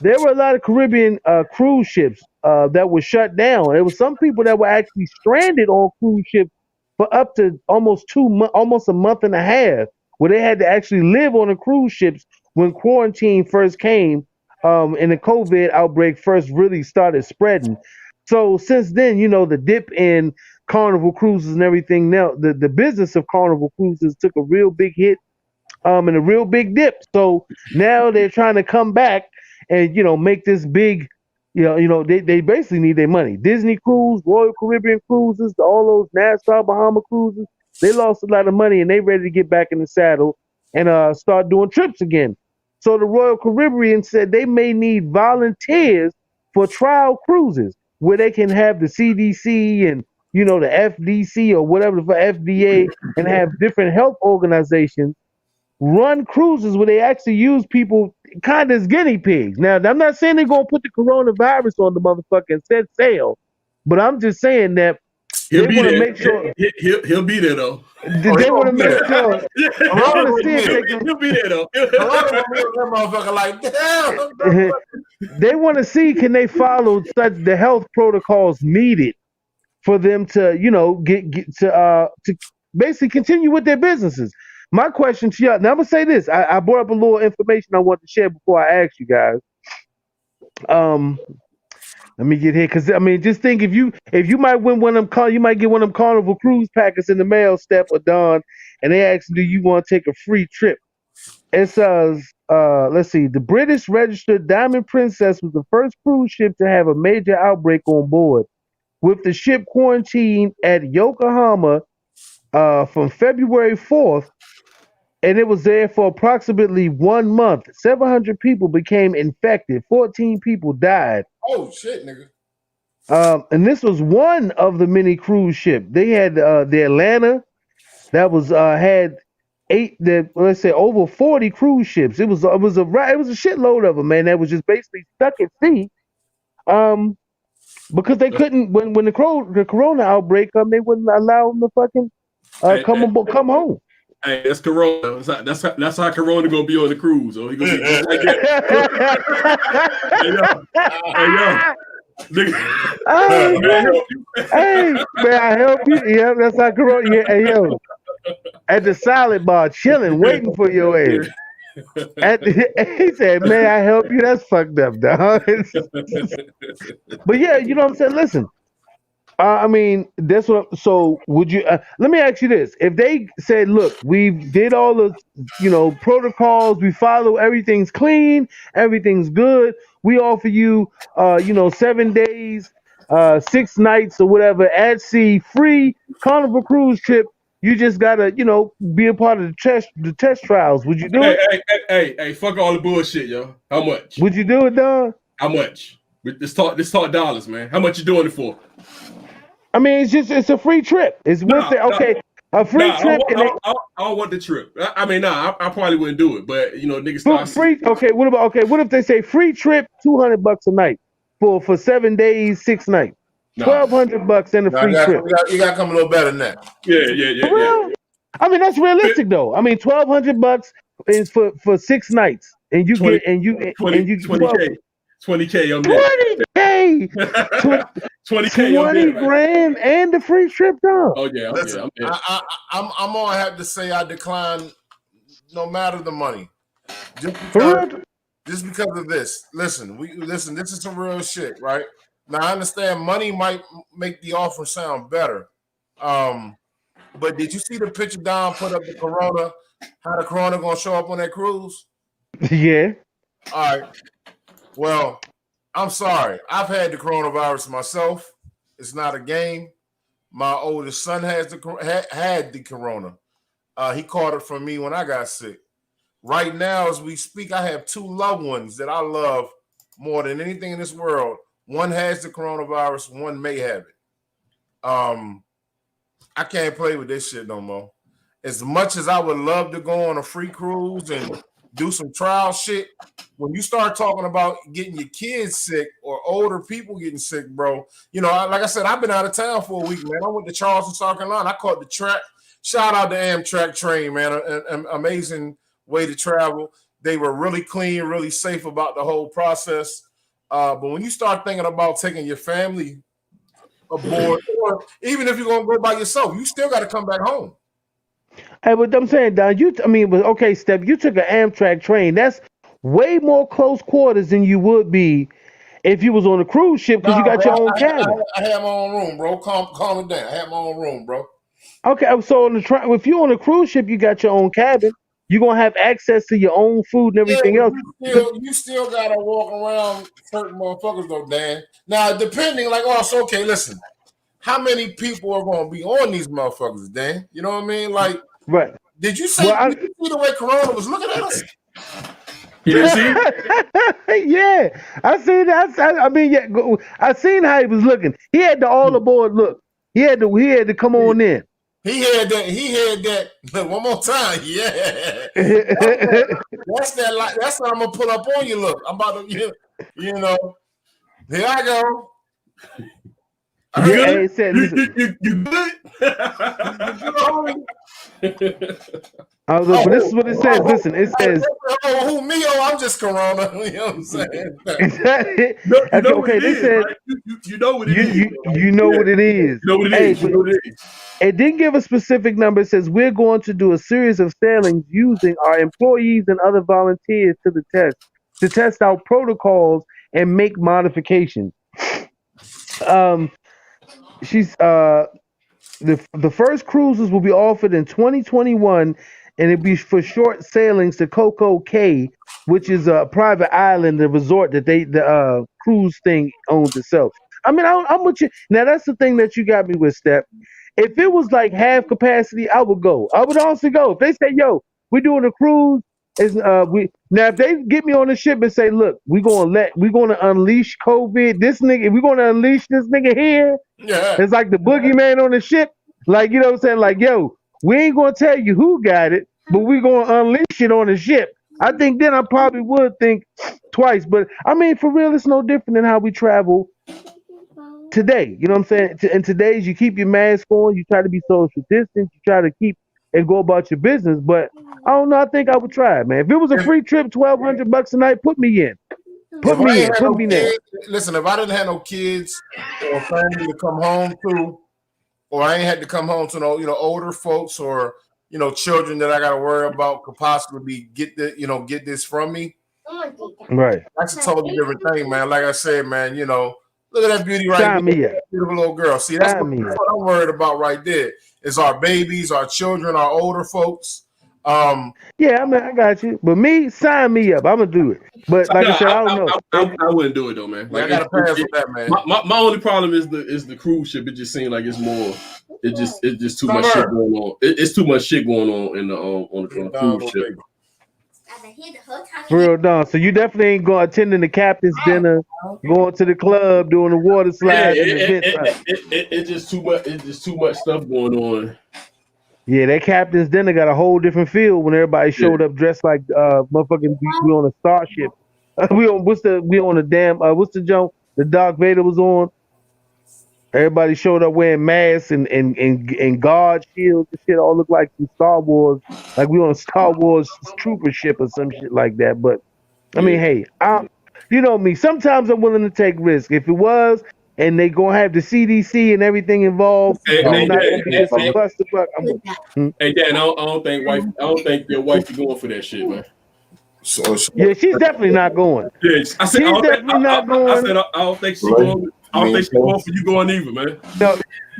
there were a lot of Caribbean cruise ships that were shut down. There was some people that were actually stranded on cruise ships for up to almost a month and a half, where they had to actually live on the cruise ships when quarantine first came, and the COVID outbreak first really started spreading. So since then, the dip in Carnival cruises and everything now, the business of Carnival cruises took a real big hit, and a real big dip. So now they're trying to come back and make this big, they basically need their money. Disney Cruise, Royal Caribbean Cruises, all those Nassau Bahama cruises, they lost a lot of money and they ready to get back in the saddle and start doing trips again. So the Royal Caribbean said they may need volunteers for trial cruises where they can have the CDC and the FDC or whatever for FDA and have different health organizations run cruises where they actually use people kind of as guinea pigs. Now, I'm not saying they're going to put the coronavirus on the motherfucker and set sail, but I'm just saying that they want to make sure he'll be there though. They want to make sure. He'll be there though. They want to see can they follow the health protocols needed for them to get to basically continue with their businesses. My question to y'all, now I'm gonna say this. I brought up a little information I want to share before I ask you guys. Let me get here, because just think if you might win one of them, you might get one of them Carnival cruise packets in the mail, Steph or Don, and they ask, do you want to take a free trip? It says, let's see, the British registered Diamond Princess was the first cruise ship to have a major outbreak on board, with the ship quarantined at Yokohama from February 4th. And it was there for approximately 1 month. 700 people became infected. 14 people died. Oh, shit, nigga. And this was one of the many cruise ships. They had the Atlanta that was had let's say over 40 cruise ships. It was a shitload of them, man. That was just basically stuck at sea. Because they couldn't when the corona outbreak come, they wouldn't allow them to fucking come home. Hey, that's Corona. That's how Corona gonna be on the cruise. Or he gonna be just like that. Hey, man, I help you. Yeah, that's how Corona. Yeah, hey, yo, at the salad bar, chilling, waiting for your ass. He said, "Man, I help you." That's fucked up, dog. But yeah, you know what I'm saying. Listen, I mean, that's what. So, would you? Let me ask you this: if they said, "Look, we did all the, protocols. We follow. Everything's clean. Everything's good. We offer you, 7 days, 6 nights, or whatever at sea, free Carnival cruise trip. You just gotta, be a part of the test trials. Would you do it? Hey, fuck all the bullshit, yo. How much? Would you do it, Don? How much? Let's talk dollars, man. How much you doing it for? I mean, it's a free trip. It's worth it. Okay, a free trip. I don't want the trip. I mean, I probably wouldn't do it, but niggas start free. Okay, what if they say free trip, $200 a night for 7 days, 6 nights, $1,200 and a free trip. You got to come a little better than that. Yeah. I mean, that's realistic though. I mean, $1,200 is for 6 nights, and you 20, get 20K. 20K on that. 20K. 20K. 20 grand and the free trip, dog. Oh yeah. Listen, I'm gonna have to say I decline, no matter the money, just because of this. Listen. This is some real shit, right? Now I understand money might make the offer sound better, but did you see the picture Don put up the Corona? How the Corona gonna show up on that cruise? Yeah. All right. Well, I'm sorry. I've had the coronavirus myself. It's not a game. My oldest son had the corona. He caught it from me when I got sick. Right now, as we speak, I have 2 loved ones that I love more than anything in this world. One has the coronavirus. One may have it. I can't play with this shit no more. As much as I would love to go on a free cruise and do some trial shit, when you start talking about getting your kids sick or older people getting sick, bro, like I said, I've been out of town for a week, man. I went to Charleston, South Carolina. I caught the track. Shout out to Amtrak train, man. An amazing way to travel. They were really clean, really safe about the whole process. But when you start thinking about taking your family aboard, or even if you're going to go by yourself, you still got to come back home. Hey, but I'm saying, Don, okay, Steph, you took an Amtrak train. That's way more close quarters than you would be if you was on a cruise ship because you got your own cabin. I have my own room, bro. Calm it down. I have my own room, bro. Okay, so if you're on a cruise ship, you got your own cabin. You're gonna have access to your own food and everything else. You still gotta walk around certain motherfuckers though, Dan. Now, depending, okay, listen. How many people are gonna be on these motherfuckers, Dan? You know what I mean? Like, right. Did you see the way Corona was looking at us? You didn't see? Yeah, I seen that. I seen how he was looking. He had the all aboard look. He had to come on in. He had that. One more time, yeah. That's that. That's what I'm gonna pull up on you. Look, I'm about to, Here I go. You good? You good? But this is what it says. Listen, it says. Who me? I'm just Corona. You know what I'm saying? They said. You know what it is. You know what it is. You know what it is. It didn't give a specific number. It says we're going to do a series of sailings using our employees and other volunteers to test out protocols and make modifications. The first cruises will be offered in 2021, and it'll be for short sailings to Coco Cay, which is a private island, the resort that the cruise thing owns itself. I mean, I'm with you. Now that's the thing that you got me with, Step. If it was like half capacity, I would go. I would also go. If they say, "Yo, we're doing a cruise," if they get me on the ship and say, "Look, we're gonna unleash COVID. This nigga, we're gonna unleash this nigga here." Yeah, it's like the boogeyman on the ship. Like, you know what I'm saying? Like, yo, we ain't gonna tell you who got it. but we gonna unleash it on the ship. I think then I probably would think twice. But I mean, for real, it's no different than how we travel today. You know what I'm saying? In today's, you keep your mask on, you try to be social distance, you try to keep and go about your business. But I don't know. I think I would try it, man. If it was a free trip, $1,200 a night, put me in. Put me in. Put me there. Listen, if I didn't have no kids or family to come home to, or I ain't had to come home to no, older folks or children that I got to worry about could possibly get this from me. Right. That's a totally different thing, man. Like I said, man, look at that beauty right there, beautiful little girl. See, that's what I'm worried about right there. Is our babies, our children, our older folks. Yeah, I mean, I got you. But me, sign me up. I'm gonna do it. But like I said, I don't know. I wouldn't do it though, man. Like, I gotta pass with that, man. My only problem is the cruise ship. It just seems like it's more. It's just too much shit going on. It's too much shit going on in the on the cruise ship. For real, Don. So you definitely ain't going attending the captain's dinner, going to the club, doing the water slide. It's just too much. It's just too much stuff going on. Yeah, that captain's dinner got a whole different feel when everybody showed up dressed like motherfucking we on a starship. We on a damn what's the joke the Darth Vader was on? Everybody showed up wearing masks and guard shields and shit. All look like some Star Wars, like we on a Star Wars trooper ship or some shit like that. But I mean, hey, you know me. Sometimes I'm willing to take risks. If it was, and they gonna have the CDC and everything involved, and it's not gonna be just a clusterfuck. Hey Dan, I don't think your wife is going for that shit, man. Yeah, she's definitely not going. Yeah, I said she's definitely not going. I said I don't think she's going. I don't think she's going for you going either, man. No,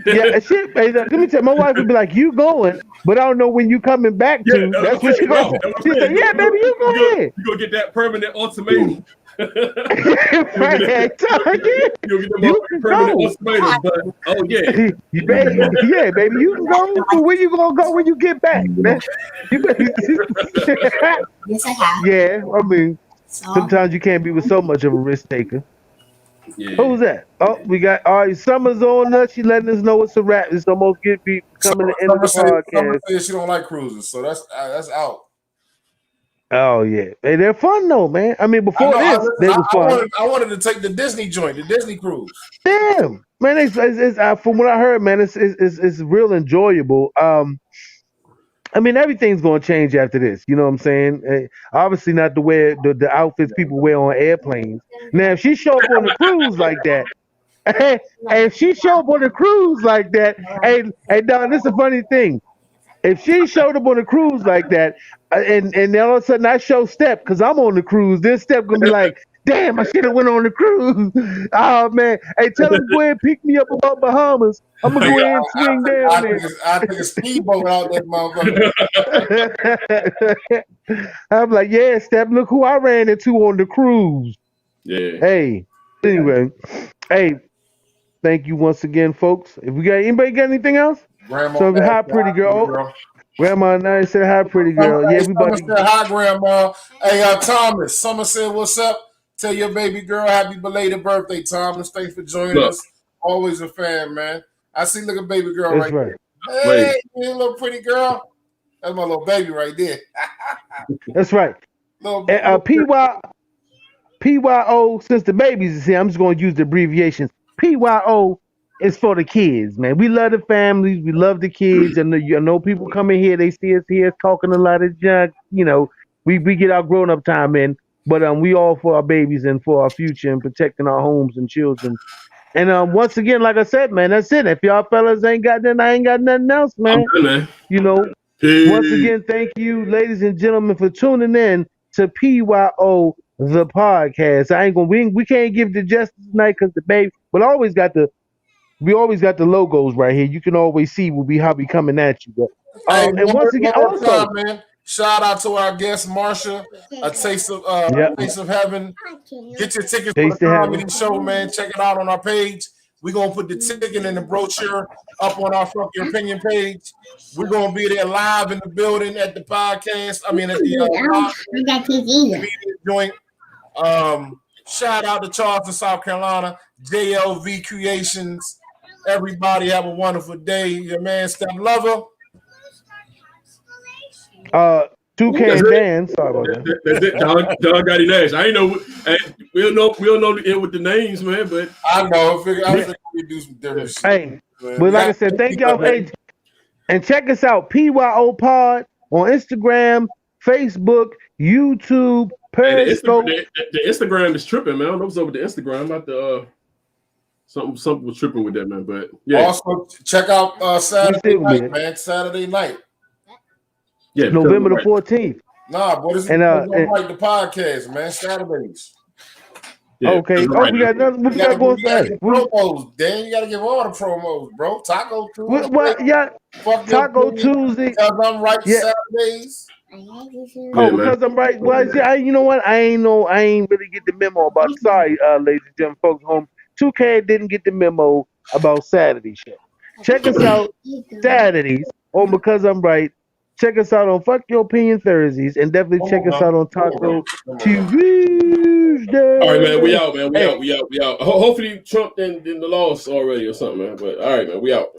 yeah, shit. Let me tell you, my wife would be like, "You going, but I don't know when you coming back to." That's what she going. She said, "Yeah, baby, you go ahead. You gonna get that permanent ultimatum." Right, you can permanent ultimatum, but oh yeah, yeah, baby, you can go. So where you gonna go when you get back, man? Yes, I have. Yeah, I mean, sometimes you can't be with so much of a risk taker. Yeah. Who's that? Oh, we got all right. Summer's on us. She letting us know it's a wrap. It's almost coming to the end of the podcast. Summer says she don't like cruises, so that's out. Oh yeah, hey, they're fun though, man. I mean, before they were fun. I wanted to take the Disney joint, the Disney cruise. Damn, man, it's from what I heard, man, it's real enjoyable. I mean, everything's gonna change after this. You know what I'm saying? Obviously, not the way the outfits people wear on airplanes. Now, if she show up on the cruise like that, if she show up on the cruise like that, hey, Don, this is a funny thing. If she showed up on a cruise like that, and then all of a sudden I show Step because I'm on the cruise, then Step gonna be like, "Damn, I should have went on the cruise." Oh man, hey, tell him go ahead and pick me up about Bahamas. I'm gonna go ahead and swing down there. I took a speedboat out that motherfucker. I'm like, yeah, Step, look who I ran into on the cruise. Yeah. Hey, anyway, hey, thank you once again, folks. If we got anybody got anything else? Grandma, so hi, pretty girl. Grandma nice said hi, pretty girl. Yeah, everybody said hi, Grandma. Hey, Thomas. Summer said, "What's up?" Tell your baby girl happy belated birthday, Thomas. Thanks for joining us. Always a fan, man. I see little baby girl right there. Hey, you little pretty girl. That's my little baby right there. That's right. PYO, since the babies is here, I'm just going to use the abbreviations. PYO is for the kids, man. We love the families. We love the kids. And you know, people come in here, they see us here talking a lot of junk. You know, we get our grown-up time in. But we all for our babies and for our future and protecting our homes and children. And once again, like I said, man, that's it. If y'all fellas ain't got nothing, I ain't got nothing else, man. Good, man. You know, once again, thank you, ladies and gentlemen, for tuning in to PYO the podcast. We can't give the justice tonight because the baby, but we always got the logos right here. You can always see how we coming at you. But and once again, also, man. Shout out to our guest Marsha, a taste of heaven. Get your tickets for the comedy show, man. Check it out on our page. We're gonna put the ticket and the brochure up on our Fuck Your Opinion page. We're gonna be there live in the building at the podcast. I mean at the joint. Shout out to Charleston, South Carolina, JLV Creations. Everybody have a wonderful day. Your man Step Lover. Toucan Dan. Sorry about that. That's it. Don Gotti Nash. I ain't know. We don't know the end with the names, man. But I know. I figured we do some different shit. Hey, but like I said, thank y'all. Hey, and check us out, PYOPod on Instagram, Facebook, YouTube, Periscope. The Instagram is tripping, man. I don't know what's over the Instagram. About the something was tripping with that, man. But yeah. Also, check out Saturday night, man. Saturday night. Yeah, November the 14th. Nah, but it's like the podcast, man. Saturdays. Yeah, okay. Oh, we got nothing. We got going Saturday. Promos, Dan. You gotta give all the promos, bro. Taco Tuesday. What? Yeah. Taco Tuesday. Because I'm right Saturdays. Because I'm right. Well, you know what? I ain't really get the memo about. Sorry, ladies and gentlemen, folks home. Toucan didn't get the memo about Saturday shit. Check us out Saturdays on Because I'm Right. Check us out on Fuck Your Opinion Thursdays, and definitely check us out on Taco Tuesday. All right, man. We out, man. We out. Hopefully Trump didn't the loss already or something, man. But all right, man. We out.